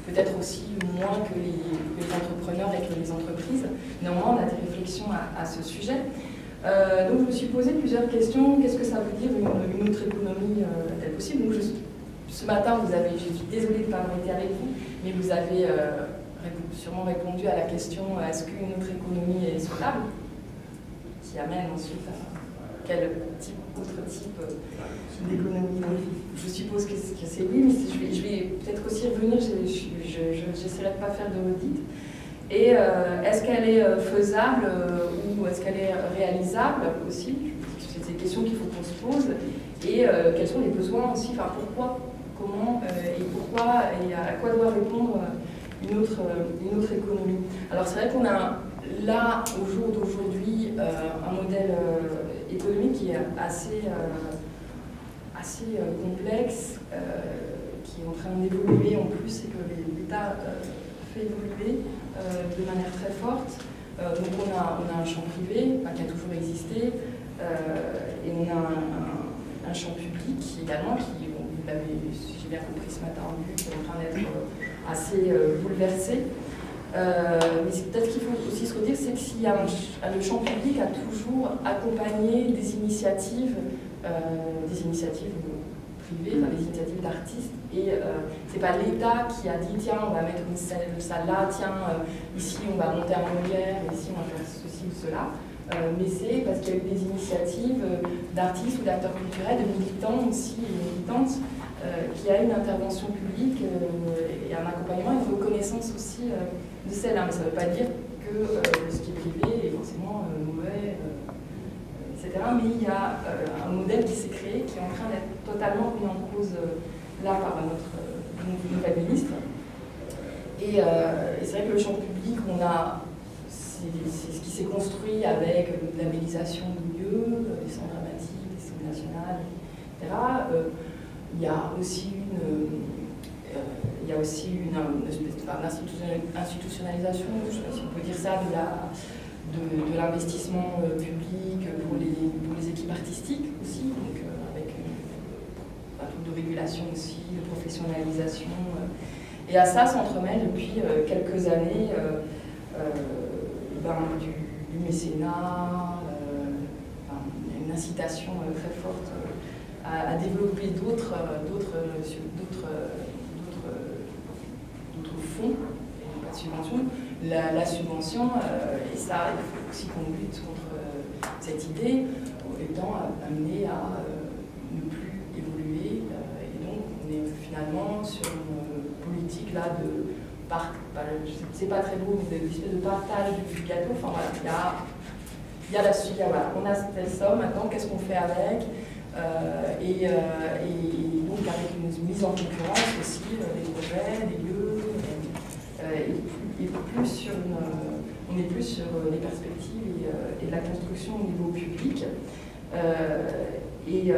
peut-être aussi moins que les entrepreneurs et que les entreprises. Néanmoins, on a des réflexions à ce sujet. Donc je me suis posé plusieurs questions. Qu'est-ce que ça veut dire une autre économie est-elle possible? Donc ce matin, je suis désolée de ne pas avoir été avec vous, mais vous avez sûrement répondu à la question est-ce qu'une autre économie est souhaitable? Qui amène ensuite à quel autre type d'économie. Je suppose que c'est oui, mais je vais peut-être aussi revenir, j'essaierai de ne pas faire de redite. Et est-ce qu'elle est faisable ou est-ce qu'elle est réalisable aussi? C'est des questions qu'il faut qu'on se pose. Et quels sont les besoins aussi, enfin pourquoi, comment et pourquoi et à quoi doit répondre une autre économie. Alors c'est vrai qu'on a là, au jour d'aujourd'hui, un modèle économique qui est assez complexe, qui est en train d'évoluer en plus, et que l'État fait évoluer de manière très forte. Donc on a un champ privé qui a toujours existé, et on a un champ public également qui, vous l'avez, si j'ai bien compris ce matin, qui est en train d'être assez bouleversé. Mais peut-être qu'il faut aussi se redire, c'est que s'il y a le champ public a toujours accompagné des initiatives privées, enfin des initiatives d'artistes, et c'est pas l'État qui a dit tiens on va mettre une salle là, tiens ici on va monter un Molière, ici on va faire ceci ou cela, mais c'est parce qu'il y a eu des initiatives d'artistes ou d'acteurs culturels, de militants aussi et militantes, qui a une intervention publique et un accompagnement, une reconnaissance aussi de celle-là. Mais ça ne veut pas dire que ce qui est privé est forcément mauvais, etc. Mais il y a un modèle qui s'est créé, qui est en train d'être totalement mis en cause là par notre nouvelle ministre. Et c'est vrai que le champ public, c'est ce qui s'est construit avec la labellisation de lieux, des centres dramatiques, des scènes nationales, etc. Il y a aussi une espèce d'institutionnalisation, je ne sais pas si on peut dire ça, de l'investissement public pour les équipes artistiques aussi, donc avec un truc de régulation aussi, de professionnalisation. Et à ça s'entremêle depuis quelques années du mécénat, une incitation très forte à développer d'autres fonds, pas de subventions. La subvention, et ça, il faut aussi qu'on lutte contre cette idée, étant amené à ne plus évoluer. Et donc, on est finalement sur une politique là de c'est pas très beau, mais d'espèce de partage du gâteau. Enfin voilà, il y a la suite, voilà, on a cette somme, maintenant qu'est-ce qu'on fait avec? Et donc avec une mise en concurrence aussi des projets, des lieux, et plus sur on est plus sur les perspectives et la construction au niveau public. Et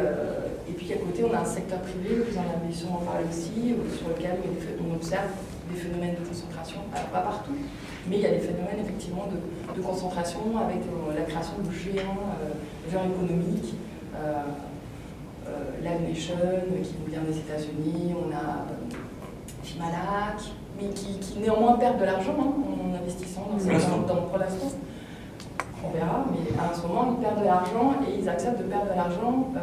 puis à côté, on a un secteur privé, vous en avez sûrement parlé aussi, sur lequel on observe des phénomènes de concentration, alors pas partout, mais il y a des phénomènes effectivement de concentration avec la création de géants économiques. Live Nation qui nous vient des États-Unis, on a Filmalac, mais qui néanmoins perdent de l'argent en investissant pour l'instant. on verra, mais à ce moment, ils perdent de l'argent et ils acceptent de perdre de l'argent.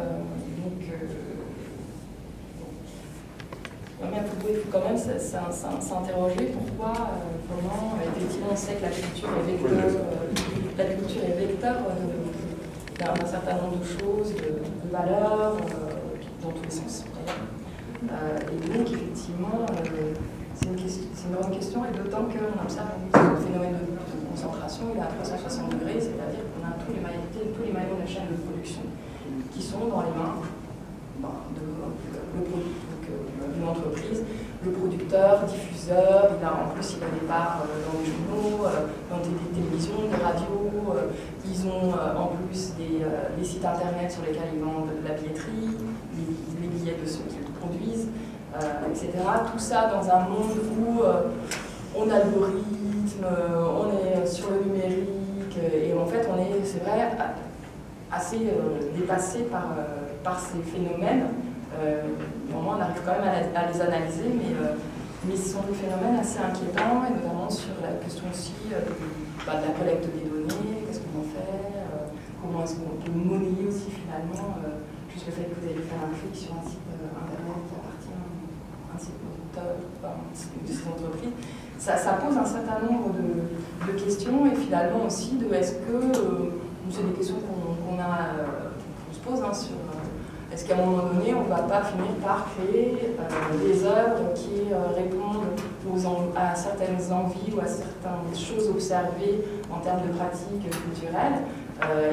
Il faut quand même s'interroger pourquoi, comment, effectivement, on sait que l'agriculture est vecteur d'un certain nombre de choses, de valeurs, dans tous les sens. Et donc, effectivement, c'est une grande question, et d'autant qu'on observe un phénomène de concentration, il est à 360 degrés, c'est-à-dire qu'on a tous les maillons de la chaîne de production qui sont dans les mains d'une entreprise, le producteur, diffuseur, en plus il a des parts dans les journaux, dans des télévisions, des radios, ils ont en plus des sites internet sur lesquels ils vendent de la billetterie, les billets de ceux qui le produisent, etc. Tout ça dans un monde où on a l'algorithme, on est sur le numérique, et en fait on est, c'est vrai, assez dépassé par ces phénomènes. Néanmoins, on arrive quand même à les analyser, mais ce sont des phénomènes assez inquiétants, et notamment sur la question aussi de la collecte des données, qu'est-ce qu'on en fait, comment est-ce qu'on peut monnayer aussi finalement, juste le fait que vous allez faire un clic sur un site internet qui appartient à un site producteur, de ces entreprises, ça pose un certain nombre de questions, et finalement aussi de est-ce que, c'est des questions qu'on se pose sur... Est-ce qu'à un moment donné, on ne va pas finir par créer des œuvres qui répondent à certaines envies ou à certaines choses observées en termes de pratiques culturelles?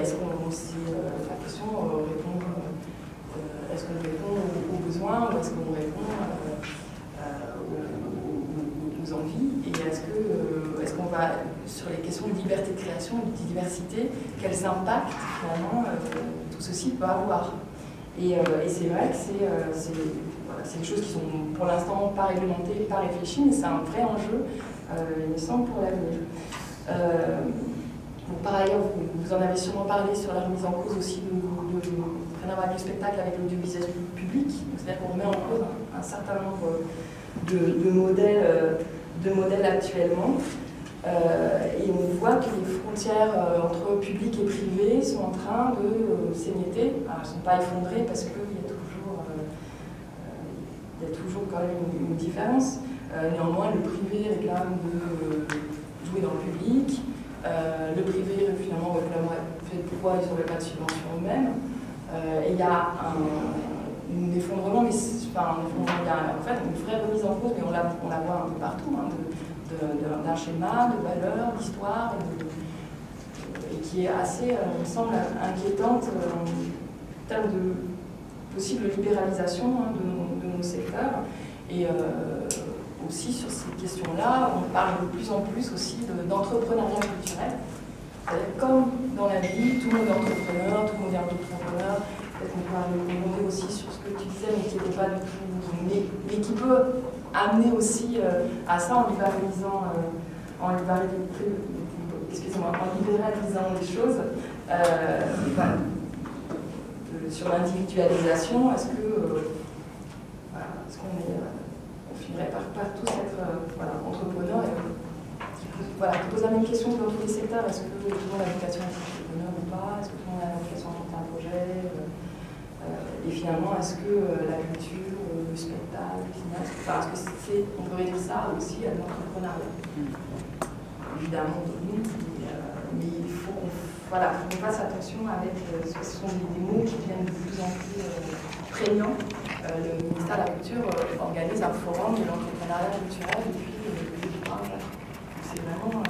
Est-ce qu'on la question répond, est-ce qu'on répond aux besoins ou est-ce qu'on répond aux envies? Et est-ce qu'on va, sur les questions de liberté de création et de diversité, quels impacts finalement tout ceci peut avoir? Et c'est vrai que c'est des choses qui sont pour l'instant pas réglementées, pas réfléchies, mais c'est un vrai enjeu, il me semble, pour l'avenir. Par ailleurs, vous en avez sûrement parlé sur la remise en cause aussi rien à voir avec le spectacle, avec l'audiovisuel public. C'est-à-dire qu'on remet en cause un certain nombre de modèles actuellement. Et on voit que les frontières entre public et privé sont en train de s'émietter. Alors, elles ne sont pas effondrées parce qu'il y a toujours quand même une différence. Néanmoins, le privé réclame de jouer dans le public. Le privé, finalement, réclame pourquoi ils n'auraient pas de subvention eux-mêmes. Et il y a un effondrement, mais il y a en fait une vraie remise en cause, mais on la voit un peu partout. D'un schéma, de valeurs, d'histoire, et qui est assez, me semble, inquiétante en termes de possible libéralisation de nos secteurs. Et aussi sur ces questions-là, on parle de plus en plus aussi d'entrepreneuriat culturel. Comme dans la vie, tout le monde est entrepreneur, tout le monde est entrepreneur. Peut-être qu'on peut rebondir aussi sur ce que tu disais, mais qui n'était pas du tout, mais qui peut amener aussi à ça en libéralisant les choses, sur l'individualisation. Est-ce qu'on finirait par tous être entrepreneurs qui pose la même question que dans tous les secteurs. Est-ce que tout le monde a vocation à être entrepreneur ou pas? Est-ce que tout le monde a vocation à monter un projet? Et finalement, est-ce que la culture, le spectacle, le cinéma, est-ce que on peut réduire ça aussi à l'entrepreneuriat? Évidemment, mais il faut qu'on fasse attention avec ce sont des mots qui deviennent de plus en plus prégnants. Le ministère de la Culture organise un forum de l'entrepreneuriat culturel depuis le départ. C'est vraiment,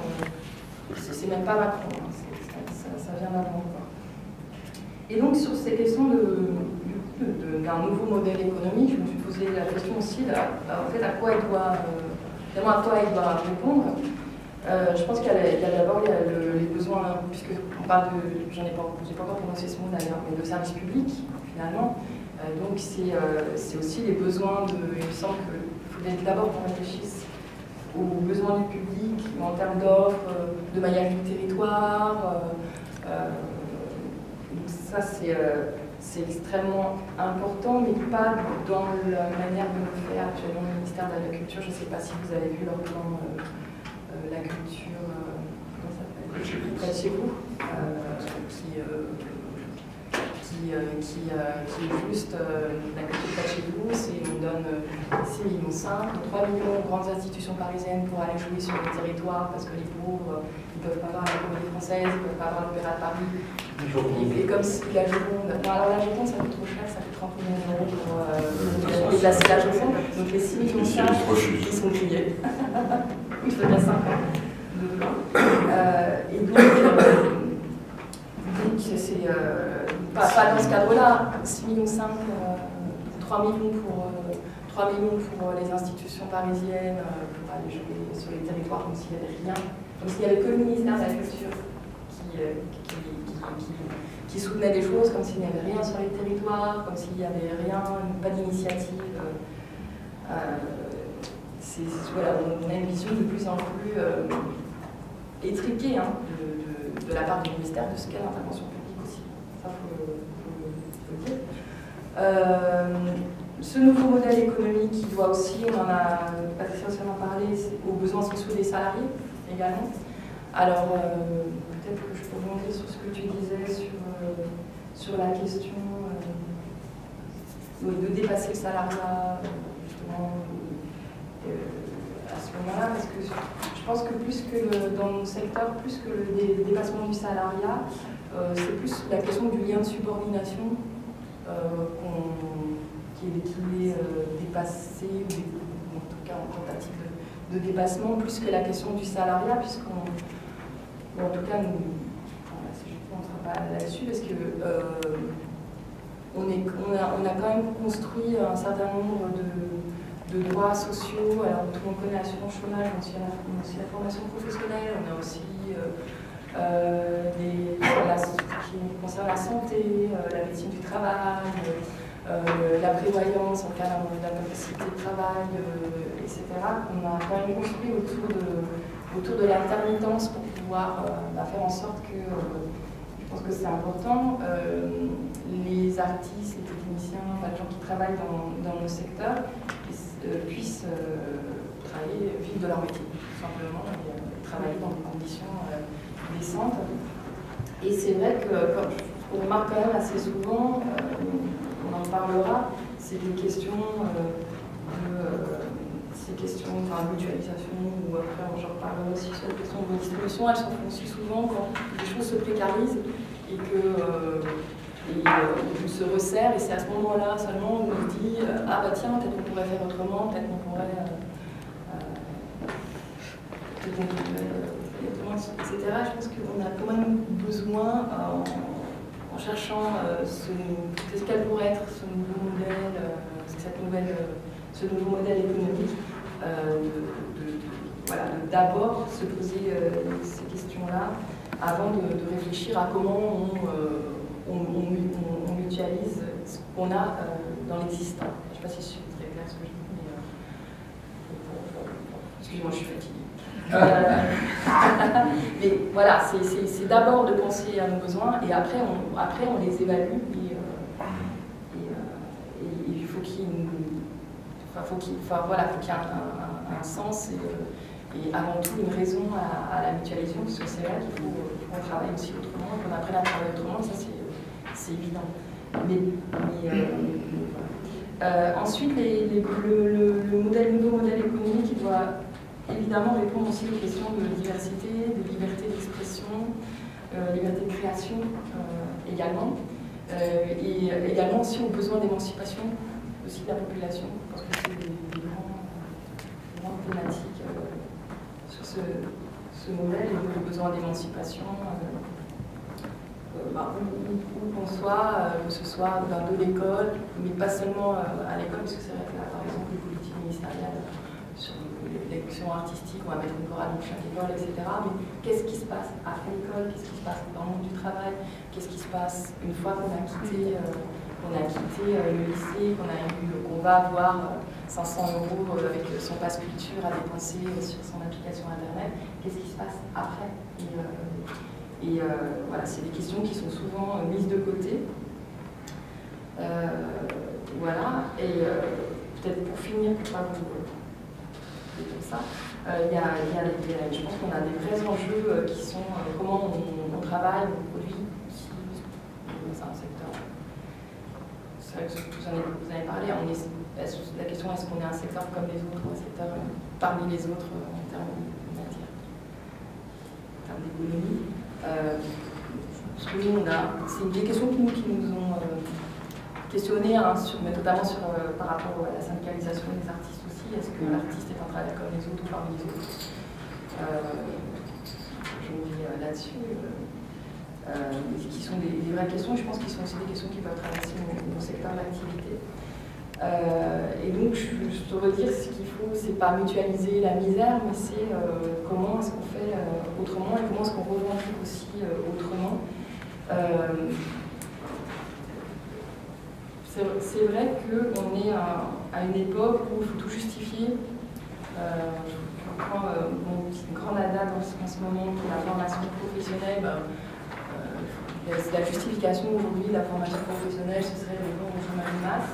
c'est même pas Macron, ça vient d'avant. Et donc sur ces questions d'un nouveau modèle économique, je me suis posé la question aussi en fait, à quoi il doit répondre. Je pense qu'il y a d'abord les besoins, puisqu'on parle de, j'ai pas encore prononcé ce mot d'ailleurs, mais de service public finalement. Donc c'est aussi les besoins il me semble qu'il faudrait d'abord qu'on réfléchisse aux besoins du public en termes d'offres, de maillage du territoire. Donc ça c'est extrêmement important, mais pas dans la manière dont le fait actuellement le ministère de l'Agriculture. Je ne sais pas si vous avez vu leur plan la culture, comment ça s'appelle, près de chez vous, qui est juste la côté près de chez vous. On donne 6,5 millions, 3 millions aux grandes institutions parisiennes pour aller jouer sur le territoire parce que les pauvres, ils ne peuvent pas voir la Comédie Française, ils ne peuvent pas voir l'Opéra de Paris. Et comme si la Joconde. Non, alors la Joconde, ça coûte trop cher, ça coûte 30 millions d'euros pour déplacer la Joconde. Donc les 6,5 millions, ils sont payés. Il faudrait 5 ans de plein. Et donc c'est. Pas dans ce cadre-là, 6,5 millions, 3 millions pour les institutions parisiennes, pour aller jouer sur les territoires comme s'il n'y avait rien, comme s'il n'y avait que le ministère de la Culture qui soutenait des choses, comme s'il n'y avait rien sur les territoires, comme s'il n'y avait rien, pas d'initiative. Voilà, on a une vision de plus en plus étriquée de la part du ministère de ce qu'est l'intervention publique aussi. Ça, faut le dire. Ce nouveau modèle économique qui doit aussi, on en a pas spécialement parlé, aux besoins sociaux des salariés également. Alors, peut-être que je peux rebondir sur ce que tu disais sur la question de dépasser le salariat, justement, à ce moment-là, parce que je pense que dans mon secteur, plus que le dépassement du salariat, c'est plus la question du lien de subordination qui est dépassé, ou en tout cas en tentative de dépassement, plus que la question du salariat, puisqu'on, en tout cas, nous, si je ne sera pas là-dessus, parce que on a quand même construit un certain nombre de droits sociaux. Alors tout le monde connaît l'assurance chômage, on a aussi la formation professionnelle, on a aussi ce qui concerne la santé, la médecine du travail, la prévoyance en cas d'incapacité de travail, etc. On a quand même construit autour de l'intermittence pour pouvoir faire en sorte que, je pense que c'est important, les artistes, les techniciens, les gens qui travaillent dans nos secteurs puissent vivre de leur métier, tout simplement, et travailler dans des conditions décentes. Et c'est vrai qu'on remarque quand même assez souvent, on en parlera, c'est des questions de mutualisation, ou après j'en reparlerai aussi sur les questions de distribution, elles s'en font aussi souvent quand les choses se précarisent et on se resserre, et c'est à ce moment-là seulement où on se dit ah bah tiens, peut-être qu'on pourrait faire autrement, peut-être qu'on pourrait etc. Je pense qu'on a quand même besoin, en cherchant qu'est-ce qu'elle pourrait être ce nouveau modèle, ce nouveau modèle économique, d'abord se poser ces questions-là avant de réfléchir à comment on mutualise ce qu'on a dans l'existant. Je ne sais pas si je suis très claire ce que je dis, mais excusez-moi, je suis fatiguée. Mais voilà, c'est d'abord de penser à nos besoins et après on les évalue et il faut qu'il y ait un sens et avant tout une raison à la mutualisation, parce que c'est là qu'il faut qu'on travaille aussi autrement, qu'on apprenne à travailler autrement, ça c'est évident. Ensuite, le nouveau modèle économique qui doit évidemment répondre aussi aux questions de diversité, de liberté d'expression, liberté de création également, et également aussi aux besoins d'émancipation aussi de la population, parce que c'est des grandes thématiques sur ce modèle et le besoin d'émancipation, où qu'on soit, que ce soit de l'école, mais pas seulement à l'école, parce que c'est vrai que là, par exemple, les politiques ministérielles sur l'élection artistique, on va mettre une chorale dans chaque école, etc. Mais qu'est-ce qui se passe après l'école? Qu'est-ce qui se passe dans le monde du travail? Qu'est-ce qui se passe une fois qu'on a quitté le lycée, qu'on va avoir 500 € avec son passe culture à dépenser sur son application internet? Qu'est-ce qui se passe après? Voilà, c'est des questions qui sont souvent mises de côté. Voilà, et peut-être pour finir, pour pas vous comme ça, Je pense qu'on a des vrais enjeux qui sont comment on travaille, on produit, c'est un secteur. C'est vrai que vous en avez parlé, la question est-ce qu'on est un secteur comme les autres, un secteur parmi les autres en termes de matière, en termes d'économie. C'est des questions qui nous ont questionné, hein, mais notamment par rapport à la syndicalisation des artistes aussi. Est-ce que l'artiste est un travailleur comme les autres ou parmi les autres? Je me dis là-dessus, qui sont des vraies questions. Je pense qu'ils sont aussi des questions qui peuvent traverser mon secteur d'activité. Et donc, je te redire, ce qu'il faut, c'est pas mutualiser la misère, mais c'est comment est-ce qu'on fait autrement et comment est-ce qu'on revendique aussi autrement. C'est vrai qu'on est à une époque où il faut tout justifier. Je prends mon grand dada en ce moment, qui est la formation professionnelle. La justification aujourd'hui de la formation professionnelle, ce serait le répondre au chômage de masse.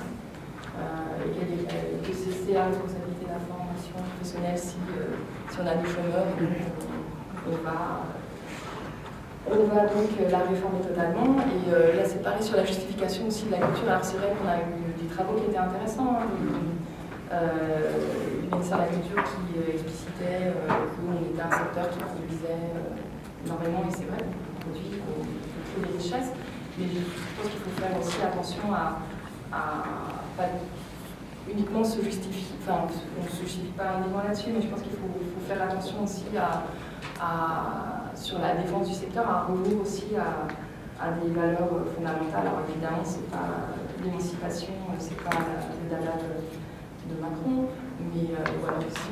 Et que c'est la responsabilité de la formation professionnelle si on a des chômeurs. On va donc la réformer totalement. Et là, c'est pareil sur la justification aussi de la culture. Alors, c'est vrai qu'on a eu des travaux qui étaient intéressants. Hein, le ministère de la Culture qui explicitait qu'on était un secteur qui produisait énormément, et c'est vrai, on produit, on crée des richesses. Mais je pense qu'il faut faire aussi attention à pas uniquement se justifier. Enfin, on ne se justifie pas uniquement là-dessus, mais je pense qu'il faut faire attention aussi sur la défense du secteur, à revenir aussi à des valeurs fondamentales. Alors évidemment, c'est pas l'émancipation, c'est pas le dada de Macron, mais voilà aussi.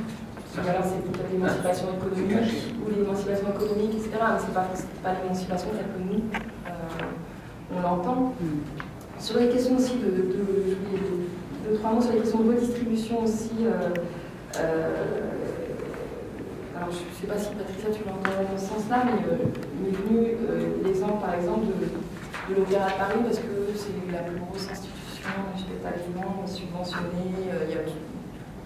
Voilà, c'est peut-être l'émancipation économique ou l'émancipation économique, etc. Mais c'est pas l'émancipation telle que nous on l'entend. Sur les questions aussi deux, trois mots sur les questions de redistribution aussi. Alors, je ne sais pas si Patricia, tu l'entends dans ce sens-là, mais il m'est venu l'exemple, par exemple, de l'Opéra de Paris, parce que c'est la plus grosse institution du spectacle vivant subventionnée. Il y a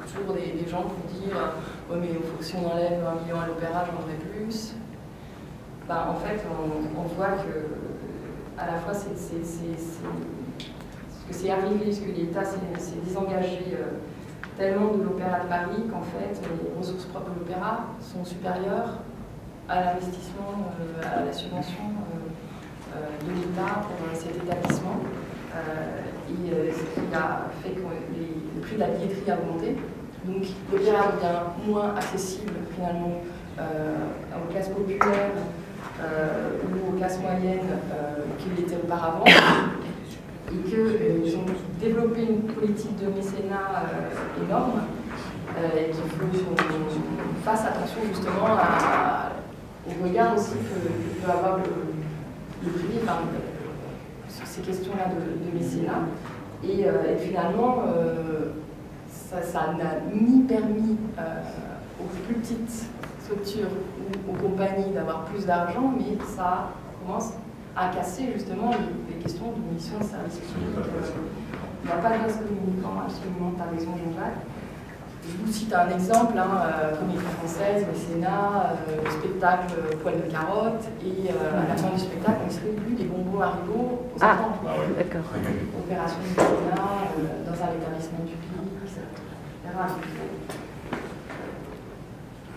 toujours des gens pour dire ouais, mais si on enlève 1 million à l'Opéra, j'en aurai plus. En fait, on voit que à la fois, c'est arrivé, parce que l'État s'est désengagé tellement de l'Opéra de Paris qu'en fait, les ressources propres de l'Opéra sont supérieures à l'investissement, à la subvention de l'État pour cet établissement. Et ce qui a fait que le prix de la billetterie a augmenté. Donc l'Opéra devient moins accessible finalement aux classes populaires ou aux classes moyennes qu'il l'était auparavant. Et qu'ils ont développé une politique de mécénat énorme et qu'il faut qu'on fasse attention justement au regard aussi que peut avoir le privé, sur ces questions-là de mécénat. Et finalement, ça n'a ni permis aux plus petites structures ou aux compagnies d'avoir plus d'argent, mais ça commence à casser justement les questions de mission de service public. Il n'y a pas de reste communicant, absolument, tu as raison, Jean-Jacques. Je vous cite un exemple, Comédie Française, mécénat, spectacle Poil de carotte, et à la fin du spectacle, on distribue des bonbons Haribo aux enfants. D'accord. Opération de mécénat dans un établissement public, etc.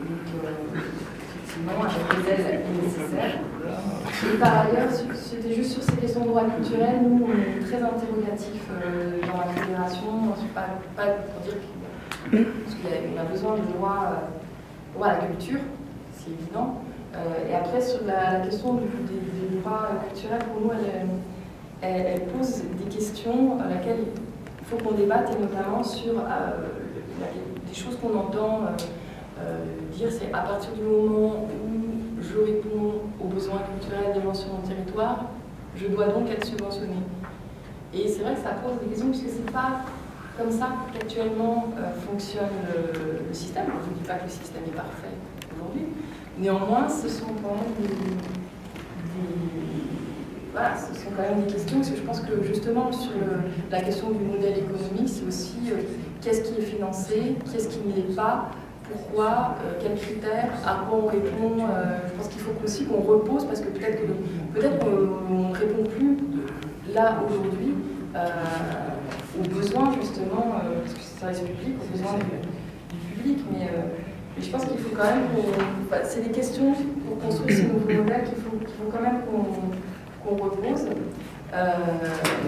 Donc, effectivement, avec des aides nécessaires. Et par ailleurs, c'était juste sur ces questions de droit culturel, nous, on est très interrogatifs dans la fédération, pas pour dire qu'on a besoin de droit à la culture, c'est évident. Et après, sur la question des droits culturels, pour nous, elle pose des questions à laquelle il faut qu'on débatte, et notamment sur des choses qu'on entend dire, c'est à partir du moment où je réponds aux besoins culturels des gens sur mon territoire, je dois donc être subventionné. Et c'est vrai que ça pose des questions, puisque c'est pas comme ça qu'actuellement fonctionne le système. Je ne dis pas que le système est parfait aujourd'hui. Néanmoins, ce sont quand même voilà, ce sont quand même des questions, parce que je pense que justement sur la question du modèle économique, c'est aussi qu'est-ce qui est financé, qu'est-ce qui ne l'est pas, pourquoi, quels critères, à quoi on répond. Je pense qu'il faut aussi qu'on repose, parce que peut-être qu'on ne répond plus là aujourd'hui aux besoins justement, parce que c'est un service public, aux besoins du public, mais je pense qu'il faut quand même c'est des questions pour construire ces nouveaux modèles qu'il faut quand même qu'on repose.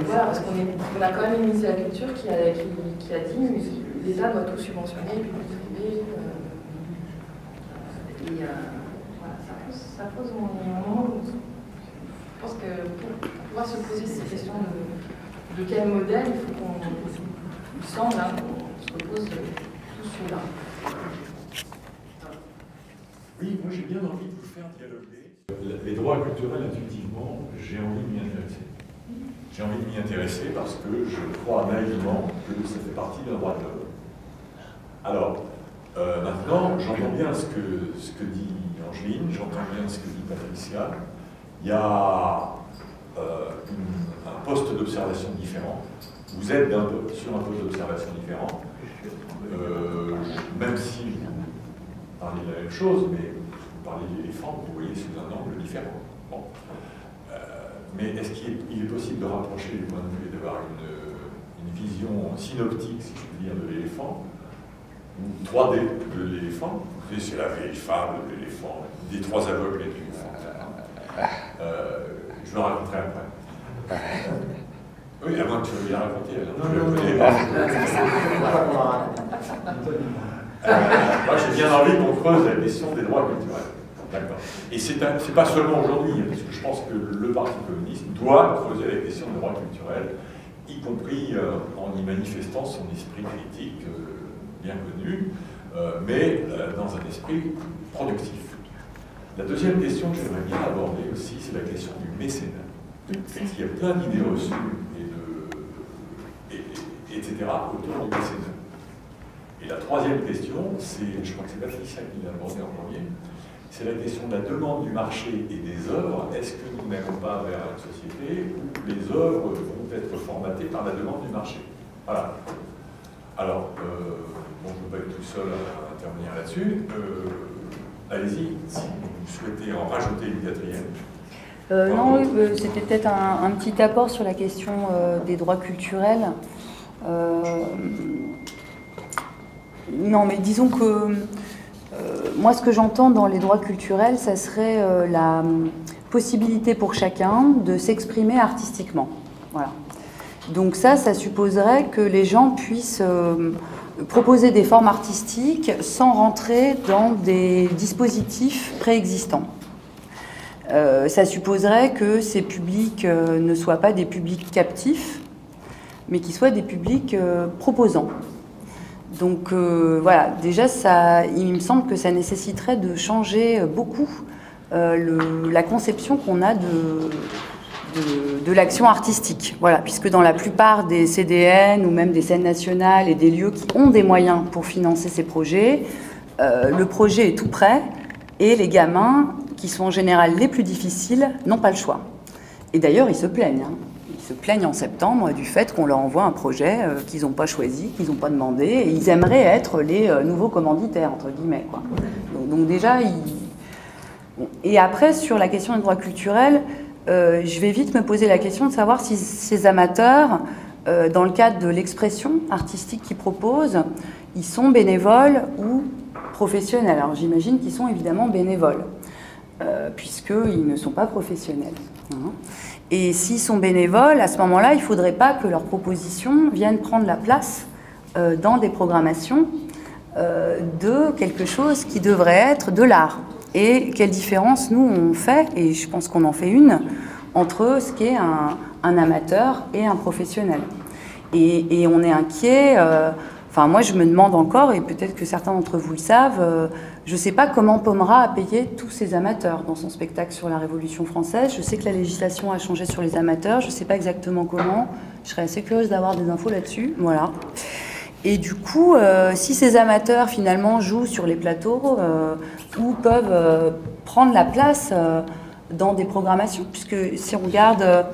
Voilà, parce qu'on a quand même une ministre de la Culture qui a dit que l'État doit tout subventionner, public privé. Voilà, ça pose un moment où je pense que pour pouvoir se poser ces questions de quel modèle, il faut il semble qu'on se repose tout celui-là. Oui, moi j'ai bien envie de vous faire dialoguer. Les droits culturels, intuitivement, j'ai envie de m'y intéresser. J'ai envie de m'y intéresser parce que je crois naïvement que ça fait partie d'un droit de l'homme. Alors, maintenant, j'entends bien ce que dit Angeline, j'entends bien ce que dit Patricia. Il y a un poste d'observation différent. Vous êtes sur un poste d'observation différent. Même si vous parlez de la même chose, mais vous parlez de l'éléphant, vous voyez sous un angle différent. Bon. Mais est-ce qu'il est possible de rapprocher les points de vue et d'avoir une vision synoptique, si je puis dire, de l'éléphant, ou 3D de l'éléphant? C'est la vieille fable de l'éléphant, des 3 aveugles et de l'éléphant. Je le raconterai après. Oui, à moins que tu veuilles la raconter. Moi, j'ai bien envie qu'on creuse la question des droits culturels. D'accord. Et c'est pas seulement aujourd'hui, parce que je pense que le Parti communiste doit creuser la question des droits culturels, y compris en y manifestant son esprit critique bien connu, mais dans un esprit productif. La deuxième question que j'aimerais bien aborder aussi, c'est la question du mécénat. Parce qu'il y a plein d'idées reçues etc. autour du mécénat. Et la troisième question, je crois que c'est Patricia qui l'a abordé en premier, c'est la question de la demande du marché et des œuvres. Est-ce que nous n'allons pas vers une société où les œuvres vont être formatées par la demande du marché? Voilà. Alors, bon, je ne peux pas être tout seul à intervenir là-dessus. Allez-y, si vous souhaitez en rajouter une quatrième. Non, oui, c'était peut-être un petit apport sur la question des droits culturels. Non, mais disons que moi, ce que j'entends dans les droits culturels, ça serait la possibilité pour chacun de s'exprimer artistiquement. Voilà. Donc ça supposerait que les gens puissent proposer des formes artistiques sans rentrer dans des dispositifs préexistants. Ça supposerait que ces publics ne soient pas des publics captifs, mais qu'ils soient des publics proposants. Donc voilà, déjà, il me semble que ça nécessiterait de changer beaucoup la conception qu'on a de l'action artistique. Voilà, puisque dans la plupart des CDN ou même des scènes nationales et des lieux qui ont des moyens pour financer ces projets, le projet est tout prêt et les gamins, qui sont en général les plus difficiles, n'ont pas le choix. Et d'ailleurs, ils se plaignent. Ils se plaignent en septembre du fait qu'on leur envoie un projet qu'ils n'ont pas choisi, qu'ils n'ont pas demandé, et ils aimeraient être les nouveaux commanditaires, entre guillemets, quoi. Donc déjà, Et après, sur la question des droits culturels, je vais vite me poser la question de savoir si ces amateurs, dans le cadre de l'expression artistique qu'ils proposent, ils sont bénévoles ou professionnels. Alors j'imagine qu'ils sont évidemment bénévoles, puisqu'ils ne sont pas professionnels. Et s'ils sont bénévoles, à ce moment-là, il ne faudrait pas que leurs propositions viennent prendre la place dans des programmations de quelque chose qui devrait être de l'art. Et quelle différence, nous, on fait, et je pense qu'on en fait une, entre ce qu'est un amateur et un professionnel. Et on est inquiet, enfin moi je me demande encore, et peut-être que certains d'entre vous le savent, je ne sais pas comment Pomera a payé tous ces amateurs dans son spectacle sur la Révolution française. Je sais que la législation a changé sur les amateurs, je ne sais pas exactement comment, je serais assez curieuse d'avoir des infos là-dessus, voilà. Et du coup, si ces amateurs finalement jouent sur les plateaux ou peuvent prendre la place dans des programmations, puisque si on regarde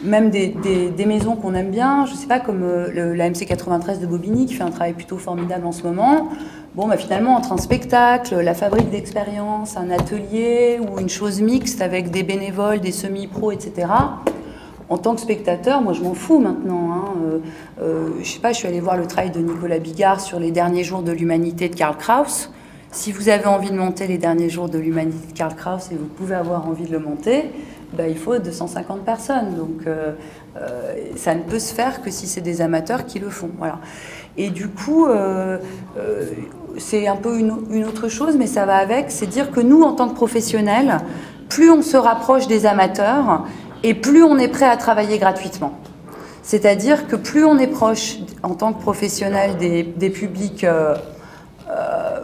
même des maisons qu'on aime bien, je sais pas, comme la MC 93 de Bobigny, qui fait un travail plutôt formidable en ce moment. Bon, bah, finalement, entre un spectacle, la fabrique d'expériences, un atelier ou une chose mixte avec des bénévoles, des semi-pros, etc., en tant que spectateur, moi je m'en fous maintenant. Hein. Je sais pas, je suis allée voir le travail de Nicolas Bigard sur les derniers jours de l'humanité de Karl Kraus. Si vous avez envie de monter les derniers jours de l'humanité de Karl Kraus et vous pouvez avoir envie de le monter, ben, il faut 250 personnes. Donc ça ne peut se faire que si c'est des amateurs qui le font. Voilà. Et du coup, c'est un peu une autre chose, mais ça va avec. C'est dire que nous, en tant que professionnels, plus on se rapproche des amateurs, et plus on est prêt à travailler gratuitement. C'est-à-dire que plus on est proche, en tant que professionnel, des publics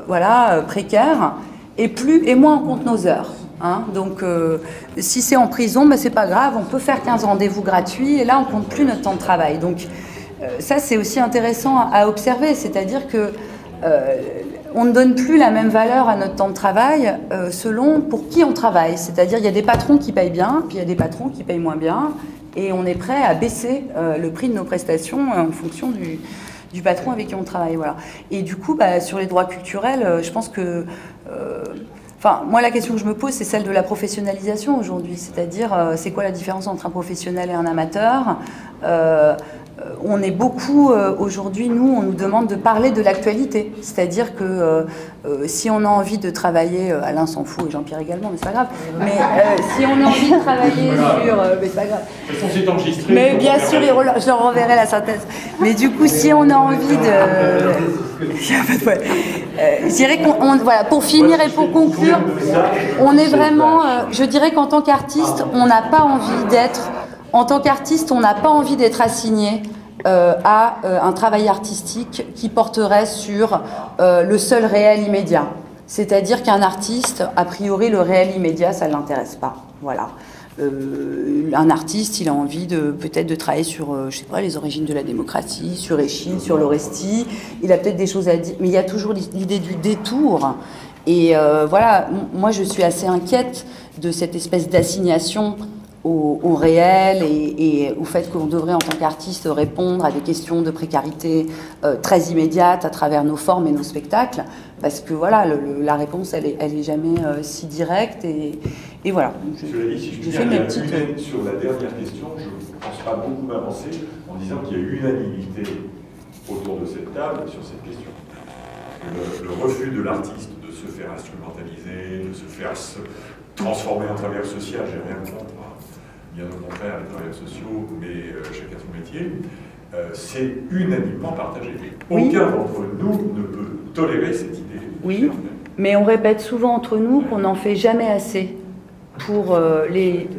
voilà, précaires, et moins on compte nos heures. Hein. Donc, si c'est en prison, ben, c'est pas grave, on peut faire 15 rendez-vous gratuits, et là, on compte plus notre temps de travail. Donc, ça, c'est aussi intéressant à observer, c'est-à-dire que on ne donne plus la même valeur à notre temps de travail selon pour qui on travaille. C'est-à-dire il y a des patrons qui payent bien, puis il y a des patrons qui payent moins bien, et on est prêt à baisser le prix de nos prestations en fonction du patron avec qui on travaille. Voilà. Et du coup, bah, sur les droits culturels, je pense que... Enfin, moi, la question que je me pose, c'est celle de la professionnalisation aujourd'hui. C'est-à-dire, c'est quoi la différence entre un professionnel et un amateur ? On est beaucoup, aujourd'hui, nous, on nous demande de parler de l'actualité. C'est-à-dire que si on a envie de travailler, Alain s'en fout et Jean-Pierre également, mais c'est pas grave. Mais si on a envie de travailler sur... mais c'est pas grave. C'est enregistré. Mais bien sûr, je leur renverrai la synthèse. Mais du coup, si on a envie de... je dirais qu'on... Voilà, pour finir et pour conclure, on est vraiment... je dirais qu'en tant qu'artiste, on n'a pas envie d'être... En tant qu'artiste, on n'a pas envie d'être assigné à un travail artistique qui porterait sur le seul réel immédiat. C'est-à-dire qu'un artiste, a priori, le réel immédiat, ça ne l'intéresse pas. Voilà. Un artiste, il a envie peut-être de travailler sur, je sais pas, les origines de la démocratie, sur Échille, sur l'Orestie. Il a peut-être des choses à dire, mais il y a toujours l'idée du détour. Et voilà, moi, je suis assez inquiète de cette espèce d'assignation au réel et au fait qu'on devrait, en tant qu'artiste, répondre à des questions de précarité très immédiates à travers nos formes et nos spectacles, parce que voilà, la réponse, elle est jamais si directe, et voilà. Cela dit, si je viens sur la dernière question, je ne pense pas beaucoup avancer en disant qu'il y a unanimité autour de cette table sur cette question. Le refus de l'artiste de se faire instrumentaliser, de se faire transformer en travailleur social, j'ai rien contre. Bien au contraire, les travailleurs sociaux, mais chacun son métier, c'est unanimement partagé. Oui. Aucun d'entre nous ne peut tolérer cette idée. Oui, mais on répète souvent entre nous qu'on n'en fait jamais assez pour les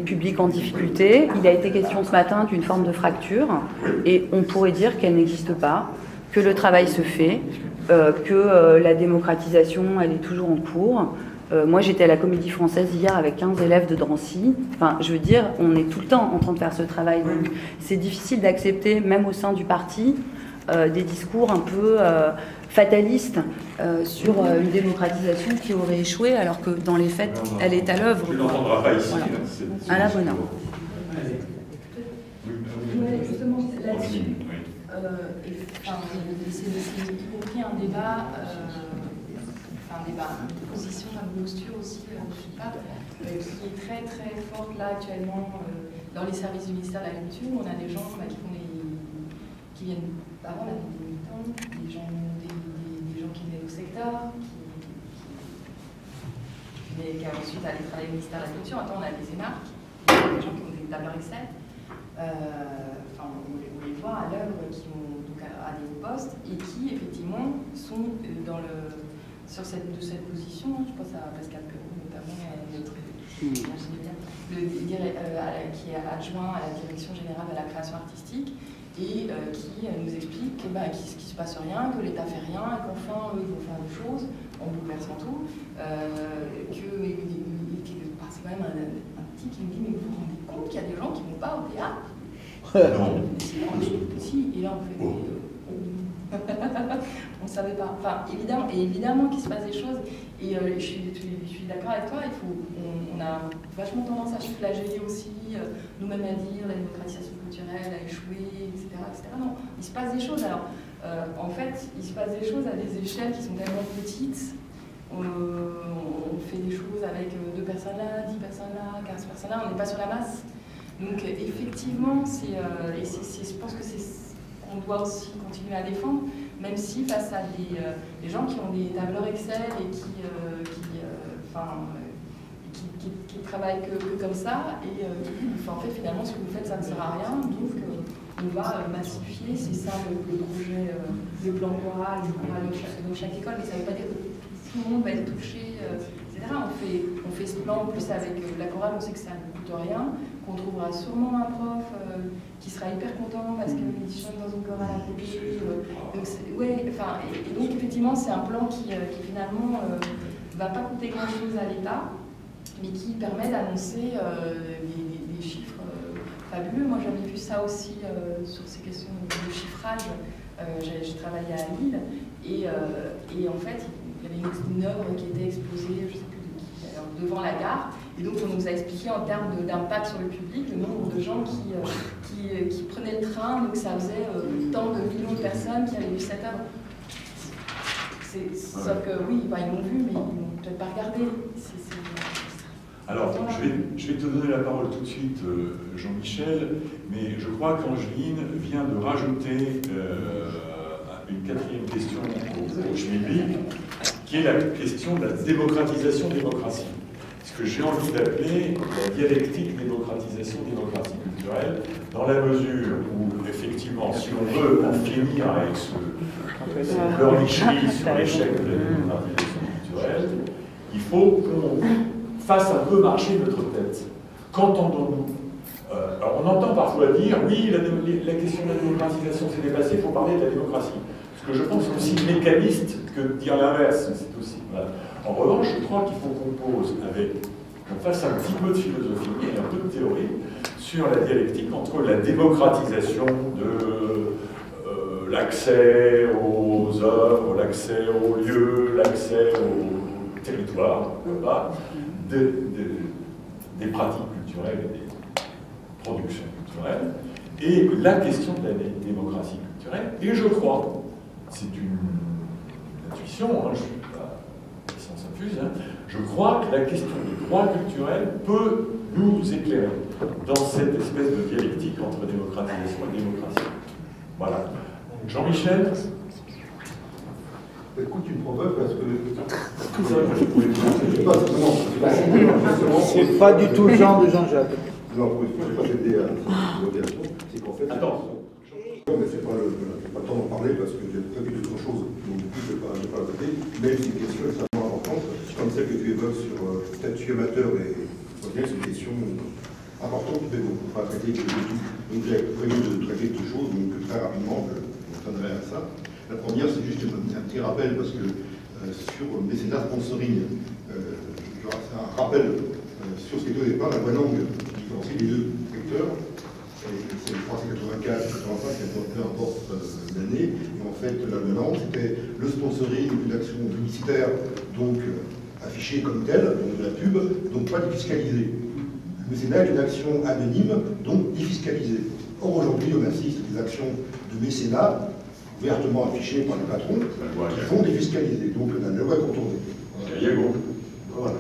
publics en difficulté. Il a été question ce matin d'une forme de fracture, et on pourrait dire qu'elle n'existe pas, que le travail se fait, que la démocratisation, elle est toujours en cours. Moi, j'étais à la Comédie Française hier avec 15 élèves de Drancy. Enfin, je veux dire, on est tout le temps en train de faire ce travail. Donc, c'est difficile d'accepter, même au sein du parti, des discours un peu fatalistes sur une démocratisation qui aurait échoué, alors que dans les faits, elle est à l'œuvre. Tu ne l'entendras pas ici. Voilà. Hein, à la bonne heure. Oui, justement, là-dessus, c'est y compris un débat... une position, une posture aussi, je ne sais pas, qui est très très forte là actuellement dans les services du ministère de la Culture. On a des gens qui viennent avant la militants, des gens qui venaient au secteur, qui ensuite allaient travailler au ministère de la Culture. Attends, on a des énarques, des gens qui ont des tables recettes. On les voit à l'œuvre, qui ont donc à des postes et qui effectivement sont sur cette position. Je pense à Pascal Perrault, notamment, notre qui est adjoint à la direction générale de la création artistique, et qui nous explique qu'il ne se passe rien, que l'État fait rien, qu'enfin eux ils vont faire des choses en bouleversant tout, c'est quand même un petit qui me dit: mais vous vous rendez compte qu'il y a des gens qui ne vont pas au théâtre? Si, et là on fait on ne savaient pas. Enfin, évidemment qu'il se passe des choses, et je suis d'accord avec toi, on a vachement tendance à se flageller aussi, nous-mêmes à dire la démocratisation culturelle a échoué, etc., etc. Non, il se passe des choses. Alors, en fait, il se passe des choses à des échelles qui sont tellement petites. On fait des choses avec 2 personnes là, 10 personnes là, 15 personnes là, on n'est pas sur la masse. Donc effectivement, je pense que c'est ce qu'on doit aussi continuer à défendre, même si face à des gens qui ont des tableurs Excel et qui travaillent que comme ça, et en fait finalement ce que vous faites ça ne sert à rien, donc on va massifier, c'est ça le projet, le plan choral, dans chaque école, mais ça ne veut pas dire que tout le monde va être touché, etc. On fait ce plan en plus avec la chorale, on sait que ça ne coûte rien, qu'on trouvera sûrement un prof qui sera hyper content parce qu'il chante dans une chorale à côté. Et donc effectivement c'est un plan qui finalement ne va pas coûter grand chose à l'État, mais qui permet d'annoncer des chiffres fabuleux. Moi j'avais vu ça aussi sur ces questions de chiffrage. J'ai travaillé à Lille et en fait il y avait une œuvre qui était exposée, je ne sais plus de qui, alors, devant la gare, et donc on nous a expliqué en termes d'impact sur le public le nombre de gens qui prenaient le train, donc ça faisait tant de millions de personnes qui avaient vu cette œuvre. Sauf que oui, ils l'ont vu, mais ils n'ont peut-être pas regardé. Alors, je vais te donner la parole tout de suite, Jean-Michel, mais je crois qu'Angeline vient de rajouter une 4e question au Schmilblick, qui est la question de la démocratisation-démocratie. Ce que j'ai envie d'appeler la dialectique démocratisation-démocratie culturelle, dans la mesure où, effectivement, si on veut en finir avec ce pleurnicherie sur l'échec de la démocratisation culturelle, il faut qu'on fasse un peu marcher notre tête. Qu'entendons-nous? Alors on entend parfois dire, oui, la question de la démocratisation s'est dépassée, il faut parler de la démocratie. Ce que je pense aussi mécaniste que de dire l'inverse. C'est aussi. Voilà. En revanche, je crois qu'il faut qu'on fasse un petit peu de philosophie et un peu de théorie sur la dialectique entre la démocratisation de l'accès aux œuvres, l'accès aux lieux, l'accès au territoire, voilà, des pratiques culturelles et des productions culturelles, et la question de la démocratie culturelle. Et je crois, c'est une intuition, je ne suis pas essence infuse, je crois que la question des droits culturels peut nous éclairer dans cette espèce de dialectique entre démocratisation et démocratie. Voilà. Jean-Michel? Écoute, tu me provoques parce que... C'est pas du tout le genre de Jean-Jacques. Non, je ne vais pas t'aider à l'évaluation. C'est qu'en fait... Attends. Mais c'est pas le temps d'en parler parce que j'ai prévu d'autres choses. Donc du coup, je ne vais pas la traiter. Mais c'est une question extrêmement importante, comme celle que tu évoques sur statut amateur et c'est une question importante, mais bon, on ne peut pas traiter de tout. Donc j'ai prévu de traiter deux choses, donc très rapidement, je m'entraînerai à ça. La première, c'est juste un petit rappel, parce que sur le mécénat sponsoring, c'est un rappel sur ce qui était au départ la loi langue qui différencie les deux secteurs. C'est le 384, 85, peu importe l'année. Et en fait, la loi langue, c'était le sponsoring d'une action publicitaire, donc affichée comme telle, donc de la pub, donc pas défiscalisée. Le mécénat est une action anonyme, donc défiscalisée. Or, aujourd'hui, on assiste à des actions de mécénat ouvertement affichés par les patrons, qui font défiscaliser. Donc la loi est contournée. Voilà.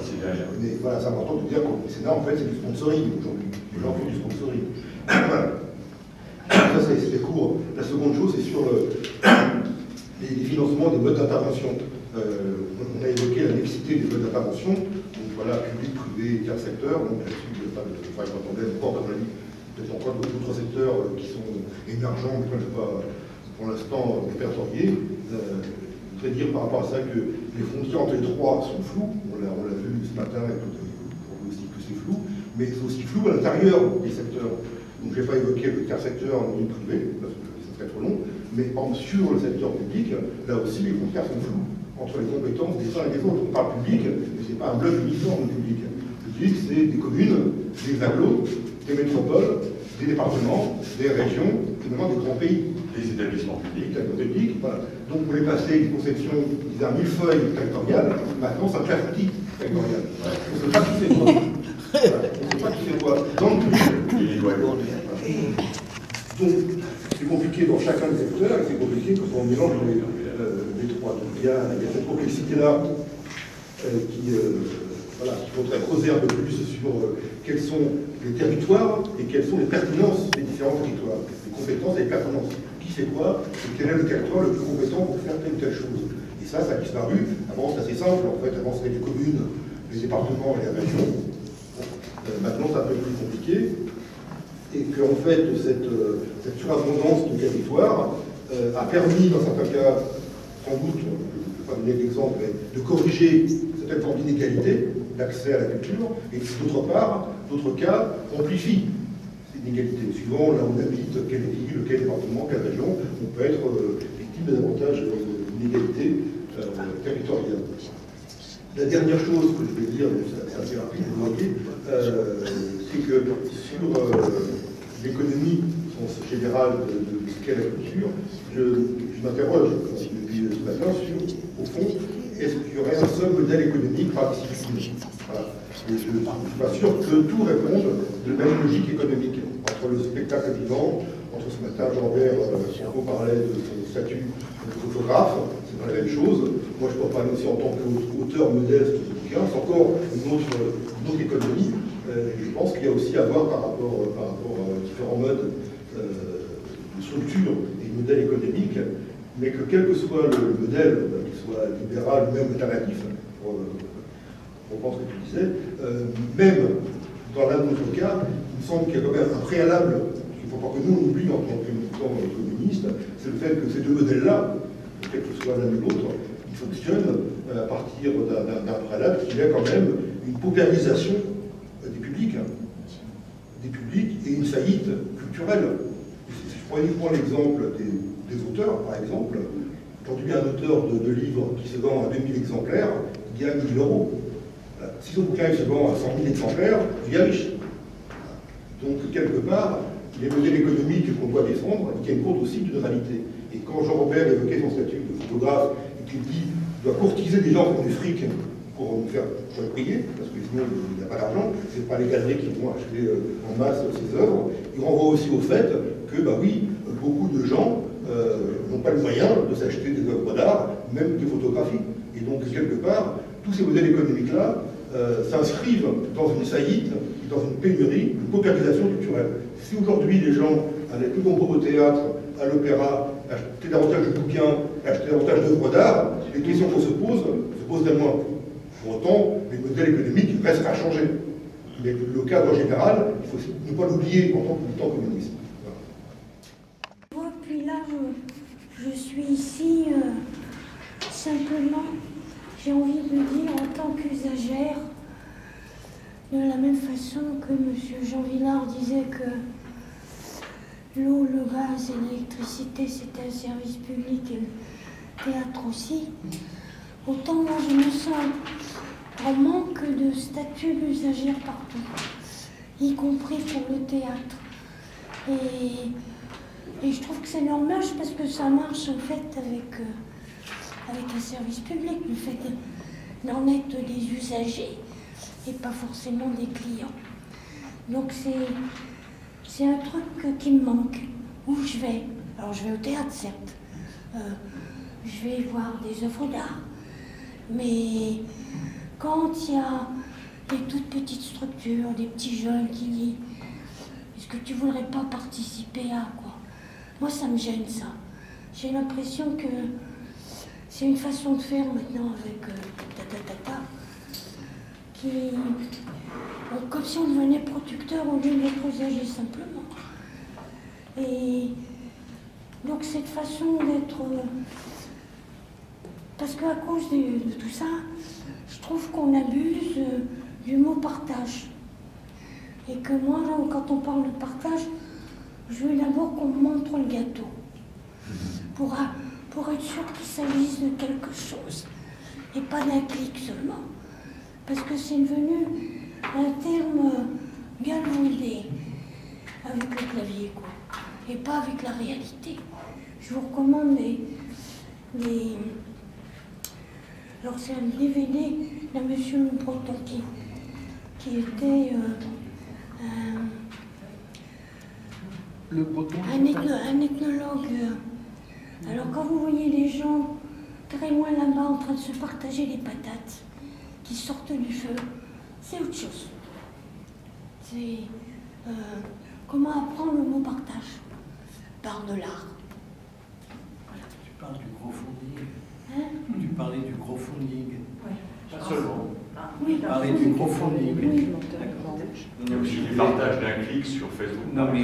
Mais voilà, c'est important de dire qu'au mécénat, en fait, c'est du sponsoring aujourd'hui. Les gens font du sponsoring. Voilà. Ça, c'est court. La seconde chose, c'est sur les financements des modes d'intervention. On a évoqué la mixité des modes d'intervention. Donc voilà, public, privé, tiers secteur. Donc là-dessus, il n'y a pas de problème. Encore, comme on a dit, peut-être encore d'autres secteurs qui sont émergents, mais je ne vais pas pour l'instant répertorié. Je voudrais dire par rapport à ça que les frontières entre les trois sont floues. On l'a vu ce matin et on voit aussi que c'est flou, mais c'est aussi flou à l'intérieur des secteurs. Donc je ne vais pas évoquer le tiers secteur en ligne privée, parce que ça serait trop long, mais sur le secteur public, là aussi les frontières sont floues entre les compétences des uns et des autres. On parle public, mais ce n'est pas un bloc uniforme public. Le public, c'est des communes, des agglos, des métropoles, des départements, des régions, et finalement des grands pays. Les établissements publics. Voilà. Donc vous voulez passer une conception d'un millefeuille territorial, maintenant c'est un clafoutis territorial. On ne sait pas qui fait quoi. Voilà. On ne sait pas qui fait quoi. Donc c'est compliqué dans chacun des secteurs et c'est compliqué quand on mélange les trois. Donc il y a cette complexité-là qui faudrait creuser un peu plus sur quels sont les territoires et quelles sont les pertinences des différents territoires. Les compétences et les pertinences. Qui fait quoi et quel est le territoire le plus compétent pour faire telle ou telle chose. Et ça a disparu. Avant, c'est assez simple. En fait, avant, c'était les communes, les départements et les régions. Maintenant, c'est un peu plus compliqué. Et qu'en fait, cette surabondance de territoire a permis, dans certains cas, sans doute, je ne vais pas donner d'exemple, mais de corriger certaines formes d'inégalité d'accès à la culture, et d'autre part, d'autres cas, amplifie ces inégalités. Suivant là où on habite, quelle ville, quel département, quelle région, on peut être victime de davantage d'inégalités territoriales. La dernière chose que je vais dire, c'est assez rapide, c'est que sur l'économie au sens général de ce qu'est la culture, je m'interroge depuis ce matin sur, au fond, est-ce qu'il y aurait un seul modèle économique par discipline? Voilà. Et je ne suis pas sûr que tout réponde de la même logique économique. Entre le spectacle vivant, entre ce matin, Jean-Bert parlait de son statut de photographe, c'est pas la même chose. Moi, je peux parler aussi en tant qu'auteur modeste de bouquin, c'est encore une autre économie. Je pense qu'il y a aussi à voir par rapport aux différents modes de structure et de modèles économiques, mais que quel que soit le modèle, qu'il soit libéral ou même alternatif, pour reprendre ce que tu disais, même dans l'un de notre cas, il me semble qu'il y a quand même un préalable, qu'il ne faut pas que nous on oublie en tant que militants communistes, c'est le fait que ces deux modèles-là, quel que soit l'un ou l'autre, ils fonctionnent à partir d'un préalable qui est quand même une paupérisation des publics et une faillite culturelle. Si je prends uniquement l'exemple des auteurs, par exemple, aujourd'hui un auteur de livres qui se vend à 2000 exemplaires gagne 1000 €. Si son bouquin se vend à 100 000 exemplaires, il devient riche. Donc, quelque part, les modèles économiques qu'on doit défendre tiennent compte aussi d'une réalité. Et quand Jean-Robert évoquait son statut de photographe et qu'il dit qu'il doit courtiser des gens qui ont du fric pour nous faire payer, parce que sinon il n'y a pas d'argent, ce n'est pas les galeries qui vont acheter en masse ces œuvres. Il renvoie aussi au fait que, beaucoup de gens n'ont pas le moyen de s'acheter des œuvres d'art, même des photographies. Et donc, quelque part, tous ces modèles économiques-là s'inscrivent dans une faillite, dans une pénurie, une paupérisation culturelle. Si aujourd'hui les gens allaient plus nombreux au théâtre, à l'opéra, acheter davantage de bouquins, acheter davantage d'œuvres d'art, les questions qu'on se poseraient moins. Pour autant, les modèles économiques restent à changer. Mais le cadre général, il faut ne pas l'oublier en tant que militant communiste. Moi, puis là, je suis ici simplement, j'ai envie de dire, en tant qu'usagère, de la même façon que M. Jean Villard disait que l'eau, le gaz et l'électricité, c'était un service public et le théâtre aussi. Autant moi, je me sens en manque de statut d'usagère partout, y compris pour le théâtre. Et je trouve que c'est normal parce que ça marche en fait avec un service public, le fait d'en être des usagers et pas forcément des clients. Donc c'est un truc qui me manque. Où je vais? Alors je vais au théâtre certes, je vais voir des œuvres d'art, mais quand il y a des toutes petites structures, des petits jeunes qui disent « Est-ce que tu voudrais pas participer à quoi ?» Moi ça me gêne ça. J'ai l'impression que c'est une façon de faire maintenant avec comme si on devenait producteur au lieu d'être usager simplement. Et donc cette façon d'être... Parce qu'à cause de tout ça, je trouve qu'on abuse du mot partage. Et que moi, là, quand on parle de partage, je veux d'abord qu'on me montre le gâteau. Pour être sûr qu'il s'agisse de quelque chose. Et pas d'un clic seulement. Parce que c'est devenu un terme galvaudé avec le clavier, quoi. et pas avec la réalité. Je vous recommande alors c'est un DVD d'un monsieur Breton qui était Le Breton. un ethnologue. Alors quand vous voyez les gens très loin là-bas en train de se partager les patates qui sortent du feu, c'est autre chose. C'est comment apprendre le mot partage par de l'art. Tu parles du crowdfunding. Hein? Tu parlais du crowdfunding. Oui. Pas seulement. Oui, Tu parlais du crowdfunding. Oui. Il y a aussi du partage d'un clic sur Facebook. Non, mais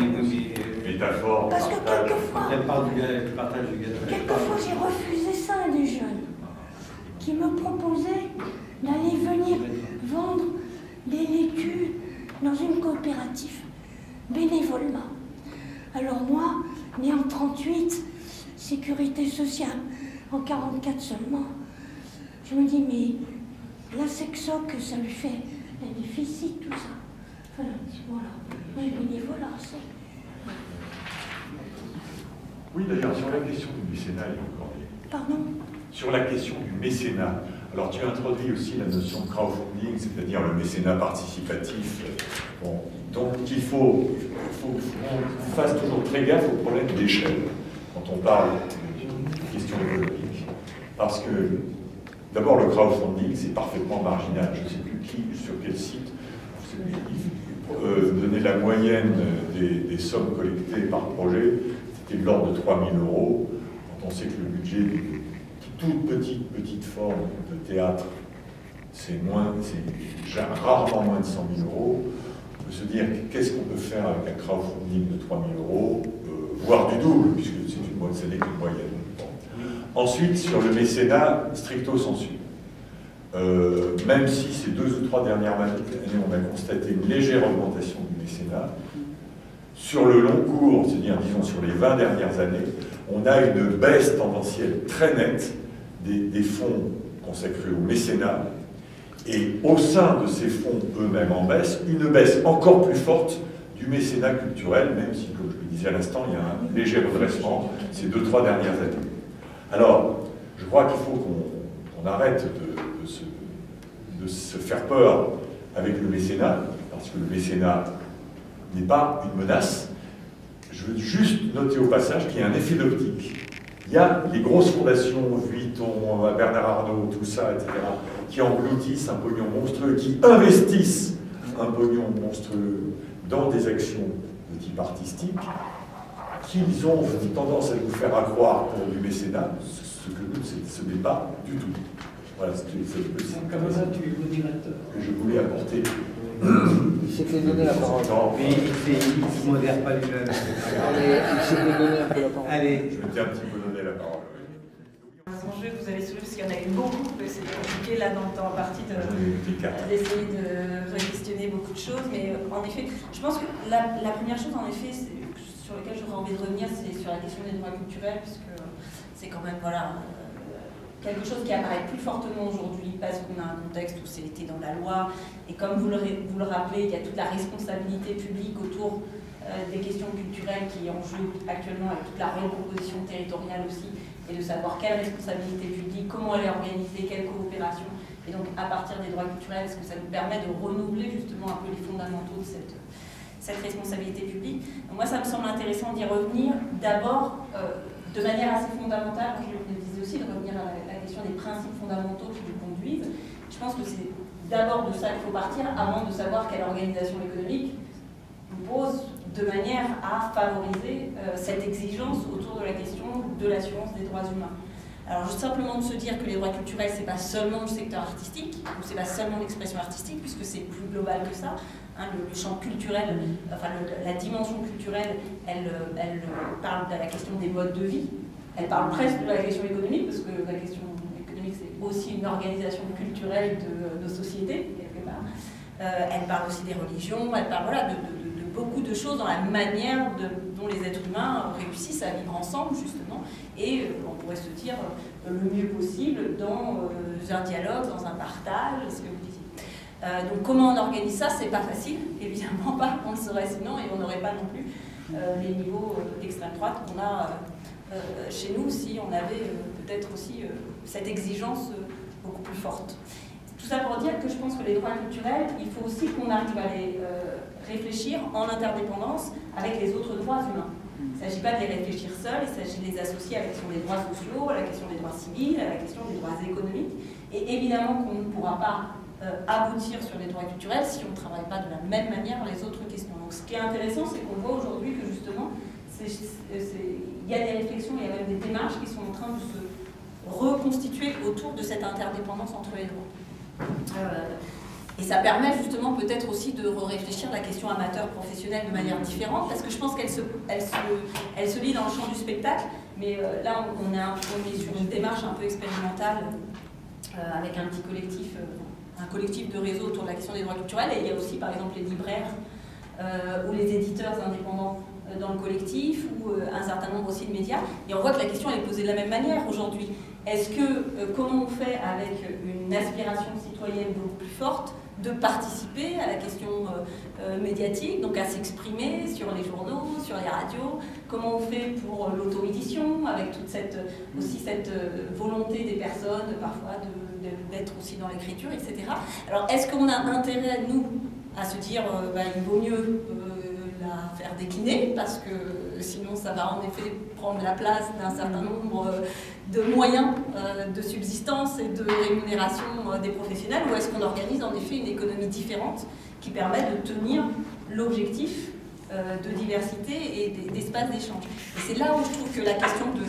Métaphore, Parce que partage. quelquefois, elle parle du partage du gâteau. quelquefois j'ai refusé ça à des jeunes qui me proposaient d'aller venir vendre des laitues dans une coopérative bénévolement. Alors moi, né en 38, sécurité sociale, en 44 seulement, je me dis mais la sexoc, ça lui fait un déficit, tout ça. Enfin, voilà, le bénévolat, c'est... Oui, d'ailleurs, sur la question du mécénat, il y a encore des... Pardon? Sur la question du mécénat, alors tu introduis aussi la notion de crowdfunding, c'est-à-dire le mécénat participatif. Bon, donc il faut qu'on fasse toujours très gaffe au problème d'échelle quand on parle de questions économiques. Parce que d'abord le crowdfunding, c'est parfaitement marginal. Je ne sais plus qui, sur quel site, je sais plus qui donnait la moyenne des sommes collectées par projet, c'était de l'ordre de 3 000 €. Quand on sait que le budget d'une toute petite forme de théâtre, c'est rarement moins de 100 000 €. On peut se dire qu'est-ce qu'on peut faire avec un crowdfunding de 3 000 €, voire du double, puisque ce n'est qu'une moyenne. Bon. Ensuite, sur le mécénat, stricto sensu. Même si ces 2 ou 3 dernières années, on a constaté une légère augmentation du mécénat, sur le long cours, c'est-à-dire disons sur les 20 dernières années, on a une baisse tendancielle très nette des fonds consacrés au mécénat, et au sein de ces fonds eux-mêmes en baisse, une baisse encore plus forte du mécénat culturel, même si, comme je le disais à l'instant, il y a un léger redressement ces 2-3 dernières années. Alors, je crois qu'il faut qu'on arrête de se faire peur avec le mécénat, parce que le mécénat n'est pas une menace. Je veux juste noter au passage qu'il y a un effet d'optique. Il y a les grosses fondations, Vuitton, Bernard Arnault, tout ça, etc., qui engloutissent un pognon monstrueux, qui investissent un pognon monstrueux dans des actions de type artistique, qu'ils ont tendance à nous faire croire pour du mécénat, ce que ce n'est pas du tout. Voilà, c'est le Comme tu es modérateur. que je voulais apporter. Il s'est fait donner la parole. Mais il ne modère pas lui-même. Il s'est fait donner un peu la parole. Allez. Je m'étais un petit peu donné la parole. Un enjeu que vous avez soulevé, parce qu'il y en a eu beaucoup, que c'est compliqué là dans le temps partie d'essayer de questionner beaucoup de choses, mais en effet, je pense que la première chose, en effet, sur laquelle j'aurais envie de revenir, c'est sur la question des droits culturels, puisque c'est quand même, voilà, quelque chose qui apparaît plus fortement aujourd'hui parce qu'on a un contexte où c'était dans la loi, et comme vous le rappelez, il y a toute la responsabilité publique autour des questions culturelles qui est en jeu actuellement, avec toute la recomposition territoriale aussi, et de savoir quelle responsabilité publique, comment elle est organisée, quelle coopération, et donc à partir des droits culturels, est-ce que ça nous permet de renouveler justement un peu les fondamentaux de cette responsabilité publique. Donc moi, ça me semble intéressant d'y revenir, d'abord de manière assez fondamentale, je le disais aussi, de revenir à la question des principes fondamentaux qui nous conduisent. Je pense que c'est d'abord de ça qu'il faut partir, avant de savoir quelle organisation économique nous pose de manière à favoriser cette exigence autour de la question de l'assurance des droits humains. Alors juste simplement de se dire que les droits culturels, c'est pas seulement le secteur artistique, ou c'est pas seulement l'expression artistique, puisque c'est plus global que ça. Hein, le champ culturel, enfin la dimension culturelle, elle parle de la question des modes de vie, elle parle presque de la question économique, parce que la question économique, c'est aussi une organisation culturelle de nos sociétés, quelque part. Elle parle aussi des religions, elle parle voilà, de beaucoup de choses dans la manière dont les êtres humains réussissent à vivre ensemble, justement, et on pourrait se dire le mieux possible dans un dialogue, dans un partage, ce que vous disiez. Donc comment on organise ça, c'est pas facile, évidemment pas, on le saurait sinon, et on n'aurait pas non plus les niveaux d'extrême droite qu'on a chez nous si on avait peut-être aussi cette exigence beaucoup plus forte. Tout ça pour dire que je pense que les droits culturels, il faut aussi qu'on arrive à les réfléchir en interdépendance avec les autres droits humains. Il ne s'agit pas de les réfléchir seuls, il s'agit de les associer à la question des droits sociaux, à la question des droits civils, à la question des droits économiques. Et évidemment qu'on ne pourra pas aboutir sur les droits culturels si on ne travaille pas de la même manière les autres questions. Donc ce qui est intéressant, c'est qu'on voit aujourd'hui que justement, il y a des réflexions, il y a même des démarches qui sont en train de se reconstituer autour de cette interdépendance entre les droits. Et ça permet justement peut-être aussi de réfléchir la question amateur-professionnelle de manière différente, parce que je pense qu'elle se lit dans le champ du spectacle, mais là on est sur une démarche un peu expérimentale avec un petit collectif, un collectif de réseau autour de la question des droits culturels, et il y a aussi par exemple les libraires ou les éditeurs indépendants dans le collectif, ou un certain nombre aussi de médias, et on voit que la question elle est posée de la même manière aujourd'hui. Est-ce que, comment on fait avec une aspiration citoyenne beaucoup plus forte, de participer à la question médiatique, donc à s'exprimer sur les journaux, sur les radios, comment on fait pour l'auto-édition, avec toute cette volonté des personnes parfois d'être aussi dans l'écriture, etc. Alors est-ce qu'on a intérêt, nous, à se dire il vaut mieux la faire décliner, parce que sinon ça va en effet prendre la place d'un certain nombre de moyens de subsistance et de rémunération des professionnels, ou est-ce qu'on organise en effet une économie différente qui permet de tenir l'objectif de diversité et d'espace d'échange. Et c'est là où je trouve que la question de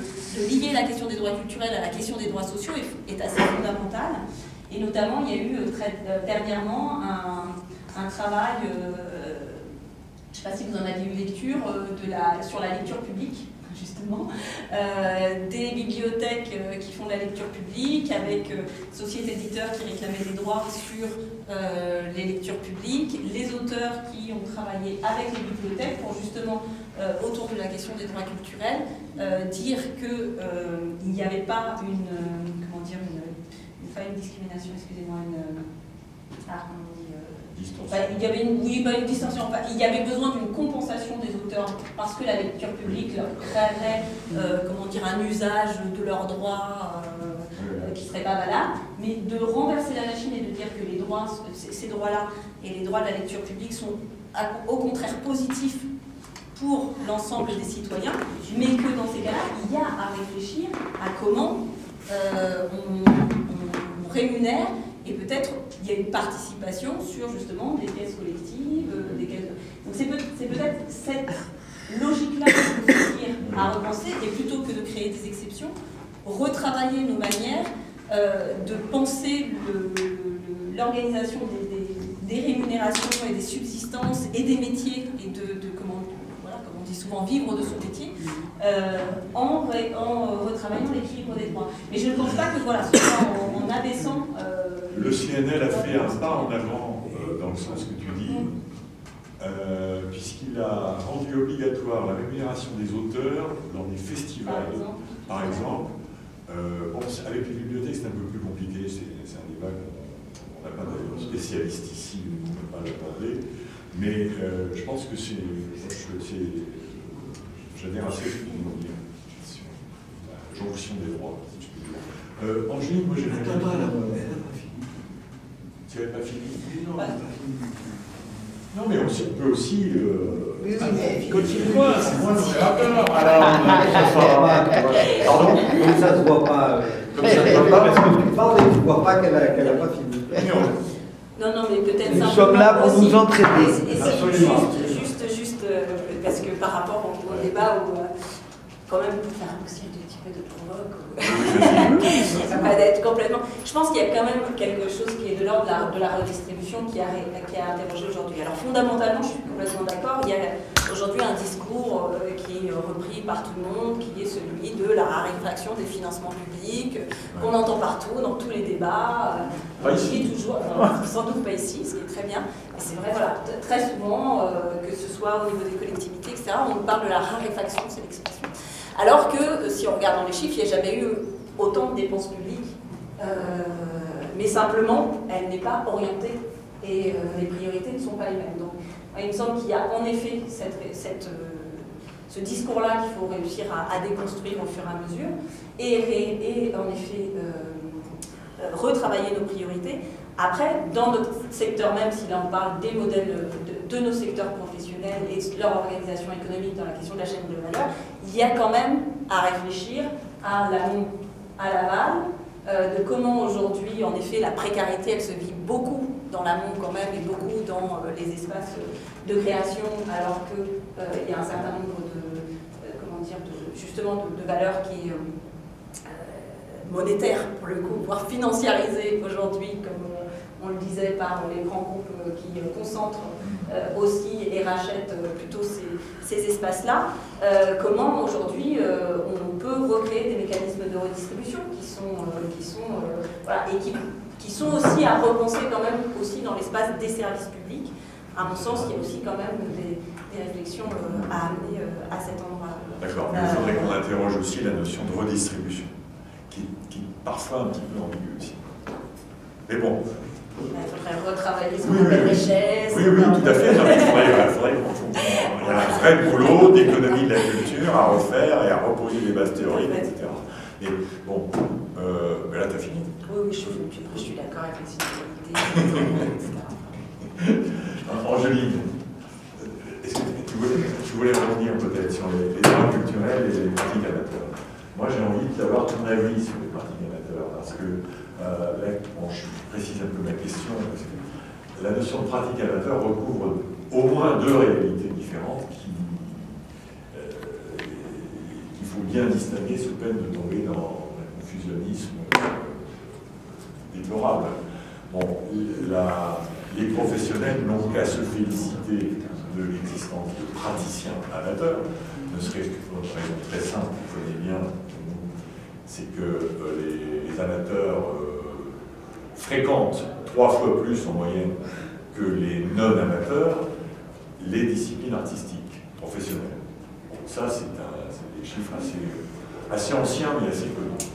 lier la question des droits culturels à la question des droits sociaux est assez fondamentale. Et notamment, il y a eu dernièrement un travail, je ne sais pas si vous en avez eu lecture, sur la lecture publique, justement, des bibliothèques qui font de la lecture publique, avec sociétés d'éditeurs qui réclamaient des droits sur les lectures publiques, les auteurs qui ont travaillé avec les bibliothèques pour justement, autour de la question des droits culturels, dire qu'il n'y avait pas pas une discrimination, excusez-moi, il y avait une distinction. Il y avait besoin d'une compensation des auteurs parce que la lecture publique leur créerait un usage de leurs droits qui ne serait pas valable, mais de renverser la machine et de dire que les droits, ces droits-là et les droits de la lecture publique sont au contraire positifs pour l'ensemble des citoyens, mais que dans ces cas-là, il y a à réfléchir à comment on rémunère. Et peut-être il y a une participation sur justement des caisses collectives, Donc c'est peut-être cette logique-là qu'il faut dire à repenser, et plutôt que de créer des exceptions, retravailler nos manières de penser l'organisation des rémunérations et des subsistances et des métiers, et comme on dit souvent, vivre de son métier, en retravaillant l'équilibre des droits. Mais je ne pense pas que ce soit en abaissant... Le CNL a fait un pas en avant dans le sens que tu dis, puisqu'il a rendu obligatoire la rémunération des auteurs dans des festivals, par exemple. Avec les bibliothèques, c'est un peu plus compliqué, c'est un débat qu'on n'a pas de spécialiste ici, on ne peut pas l'aborder, mais je pense que j'adhère assez à ce que vous dites sur la jonction des droits, si je peux dire. Angélique, moi j'ai... Tu n'avais pas fini? Non, elle n'a pas fini. Non, mais on peut aussi... Continue-moi, c'est moi le modérateur. Pardon? Comme ça ne se voit pas. Comme ça ne se voit pas, parce que tu parles et tu ne vois pas qu'elle n'a pas fini. Non, mais peut-être nous sommes là pour nous entraîner. Juste, parce que par rapport au débat où, quand même, pour faire aussi un petit peu de provoque, ça va pas être complètement... Je pense qu'il y a quand même quelque chose qui est de l'ordre de la redistribution qui a interrogé aujourd'hui. Alors fondamentalement, je suis complètement d'accord, il y a aujourd'hui un discours qui est repris par tout le monde, qui est celui de la raréfaction des financements publics, qu'on entend partout, dans tous les débats, qui est toujours, sans doute pas ici, ce qui est très bien, mais c'est vrai, très souvent, que ce soit au niveau des collectivités, etc., on parle de la raréfaction, c'est l'expression. Alors que, si on regarde dans les chiffres, il n'y a jamais eu autant de dépenses publiques, mais simplement, elle n'est pas orientée et les priorités ne sont pas les mêmes. Donc, il me semble qu'il y a en effet ce discours-là qu'il faut réussir à déconstruire au fur et à mesure, et en effet retravailler nos priorités. Après, dans notre secteur même, si là on parle des modèles de nos secteurs professionnels et de leur organisation économique dans la question de la chaîne de valeur, il y a quand même à réfléchir à l'amont, à l'aval, de comment aujourd'hui, en effet, la précarité, elle se vit beaucoup dans l'amont quand même et beaucoup dans les espaces de création, alors qu'il y a un certain nombre justement de valeurs qui monétaires, pour le coup, voire financiarisées aujourd'hui, comme on le disait, par les grands groupes qui concentrent aussi et rachètent plutôt ces espaces-là. Comment aujourd'hui on peut recréer des mécanismes de redistribution qui sont aussi à repenser quand même aussi dans l'espace des services publics. À mon sens, il y a aussi quand même des réflexions à amener à cet endroit-là. D'accord, mais il faudrait qu'on interroge aussi la notion de redistribution, qui est parfois un petit peu ambiguë aussi. Mais bon. Il faudrait retravailler ce qu'on appelle richesse. Oui, tout à fait. Il faudrait qu'on y a un vrai boulot d'économie de la culture à refaire et à reposer des bases théoriques, etc. Et bon, mais là, tu as fini. Oui, je suis d'accord avec les inégalités, etc. Angéline, est-ce que tu voulais revenir peut-être sur les droits culturels et les pratiques amateurs? Moi, j'ai envie d'avoir ton avis sur les pratiques amateurs, parce que là, je précise un peu ma question, parce que la notion de pratique amateur recouvre au moins deux réalités différentes qu'il faut bien distinguer sous peine de tomber dans un confusionnisme déplorable. Bon, les professionnels n'ont qu'à se féliciter de l'existence de praticiens amateurs, ne serait-ce que pour une raison très simple qu'on connaît bien, c'est que les amateurs fréquentent 3 fois plus en moyenne que les non-amateurs les disciplines artistiques professionnelles. Donc ça, c'est des chiffres assez anciens mais assez connus.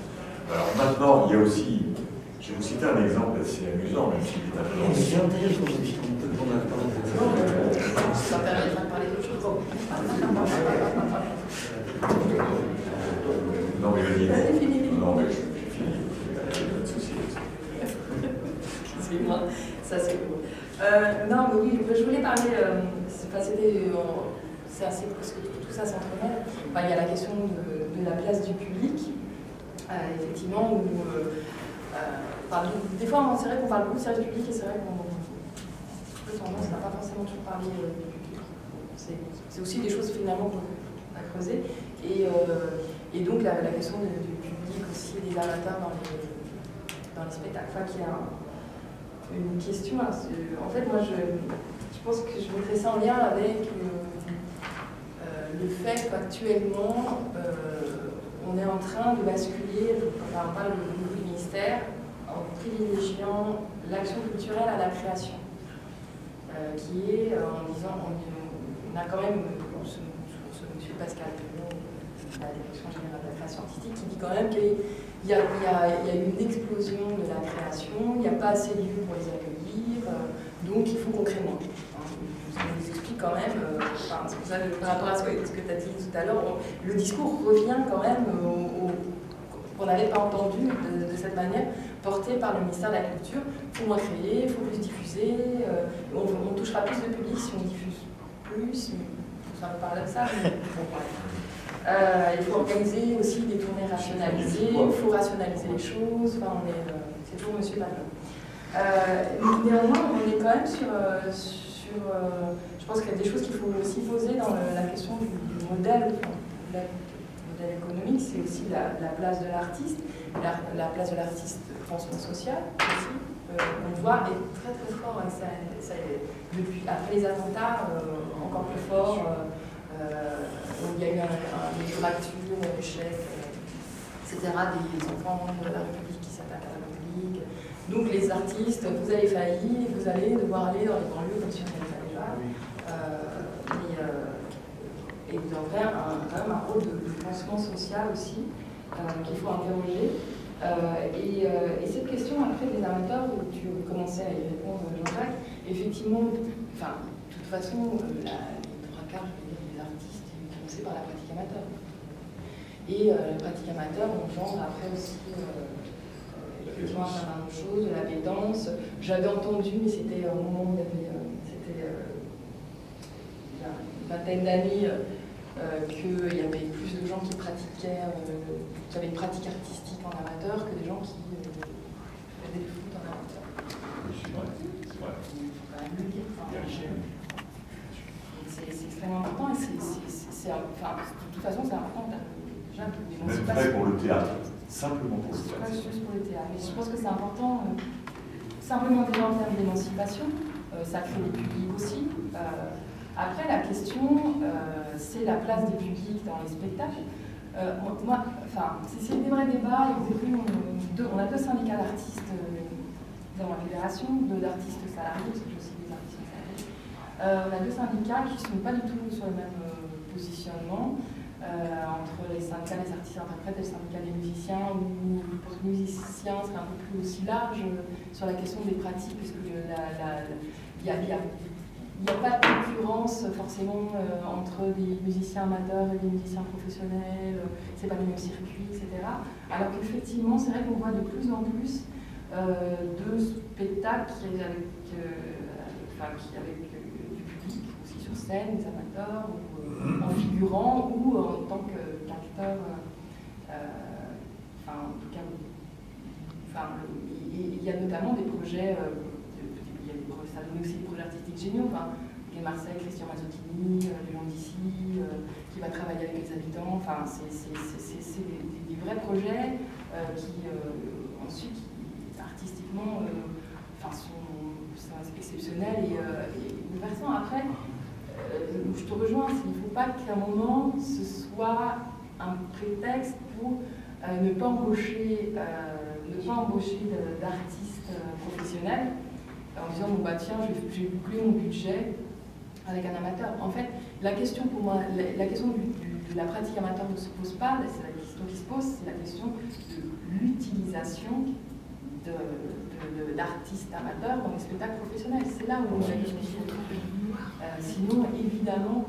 Alors maintenant, il y a aussi, je vais vous citer un exemple assez amusant, même s'il est un peu ancien. Ça permettra de parler d'autre chose. Non mais vas-y. Non mais j'ai fini. Pas de souci. Excusez-moi, ça c'est beau. Non mais oui, je voulais parler, c'est assez parce que tout ça s'entremêle. Enfin, il y a la question de la place du public, effectivement, où des fois c'est vrai qu'on parle beaucoup de service public et c'est vrai qu'on a tendance à pas forcément toujours parler du public. C'est aussi des choses finalement à creuser. Et donc la question du public aussi, des amateurs dans les spectacles. Enfin, qu'il y a une question. En fait, moi, je pense que je mettrais ça en lien avec le fait qu'actuellement, on est en train de basculer, on parle du ministère, en privilégiant l'action culturelle à la création, qui est en disant, on a quand même ce monsieur Pascal Pelot, la direction générale de la création artistique, qui dit quand même qu'il y a une explosion de la création, il n'y a pas assez de lieux pour les accueillir, donc il faut qu'on crée moins. Ça nous explique quand même, c'est pour ça que par rapport à ce que tu as dit tout à l'heure, le discours revient quand même qu'on n'avait pas entendu de cette manière, porté par le ministère de la Culture. Il faut moins créer, il faut plus diffuser, on touchera plus de public si on diffuse plus, c'est un peu paradoxal, mais bon, ouais. Il faut organiser aussi des tournées rationalisées, il faut rationaliser les choses, enfin, c'est toujours monsieur Ballon. Néanmoins, on est quand même sur je pense qu'il y a des choses qu'il faut aussi poser dans la question du modèle, modèle économique, c'est aussi la place de l'artiste, la place de l'artiste pansement social aussi. On voit est très très fort, depuis, après les attentats, encore plus fort. Il y a eu des fractures, des échecs, etc., des enfants de la République qui s'attaquent à la République. Donc les artistes, vous avez failli, vous allez devoir aller dans les banlieues comme si on n'avait pas déjà. Et vous avez quand même un rôle de pansement social aussi qu'il faut interroger. Et cette question après des amateurs, où tu commençais à y répondre, Jean-Jacques, effectivement, enfin, de toute façon, les trois quarts des artistes, on ne sait par la pratique amateur. Et la pratique amateur, on engendre après aussi effectivement un certain nombre de choses, de la pédance. J'avais entendu, mais c'était au moment où c'était il y a une vingtaine d'années, qu'il y avait plus de gens qui pratiquaient, qui avaient une pratique artistique en amateur que des gens qui faisaient du foot en amateur. C'est vrai, c'est vrai. Il faut quand même le dire. C'est extrêmement important et enfin, de toute façon, c'est important. Déjà, même vrai pour le théâtre, simplement pour le théâtre. Pas juste pour le théâtre, mais je pense que c'est important, simplement déjà en termes d'émancipation, ça crée des publics aussi. Après, la question, c'est la place des publics dans les spectacles. C'est des vrais débats. On a deux syndicats d'artistes dans la fédération, deux d'artistes salariés, parce que j'ai aussi des artistes salariés. On a deux syndicats qui ne sont pas du tout sur le même positionnement entre les syndicats des artistes interprètes et le syndicat des musiciens, où pour les musiciens serait un peu plus aussi large sur la question des pratiques, parce qu'il n'y a pas de concurrence forcément entre des musiciens amateurs et des musiciens professionnels, c'est pas le même circuit, etc. Alors qu'effectivement, c'est vrai qu'on voit de plus en plus de spectacles qui avec du public, aussi sur scène, des amateurs, ou en figurant, ou en tant qu'acteur. Il y a notamment des projets, ça donne aussi des projets artistiques géniaux. Les Marseille, Christian Mazzottini, les gens d'ici, qui va travailler avec les habitants. C'est des vrais projets qui, ensuite, artistiquement, sont exceptionnels et bouleversants. Après, je te rejoins, il ne faut pas qu'à un moment, ce soit un prétexte pour ne pas embaucher d'artistes professionnels en disant bon bah tiens, je vais boucler mon budget avec un amateur. En fait, la question pour moi, la question de la pratique amateur ne se pose pas, c'est la question qui se pose, c'est la question de l'utilisation d'artistes amateurs dans les spectacles professionnels. C'est là où la question se trouve. Sinon, évidemment,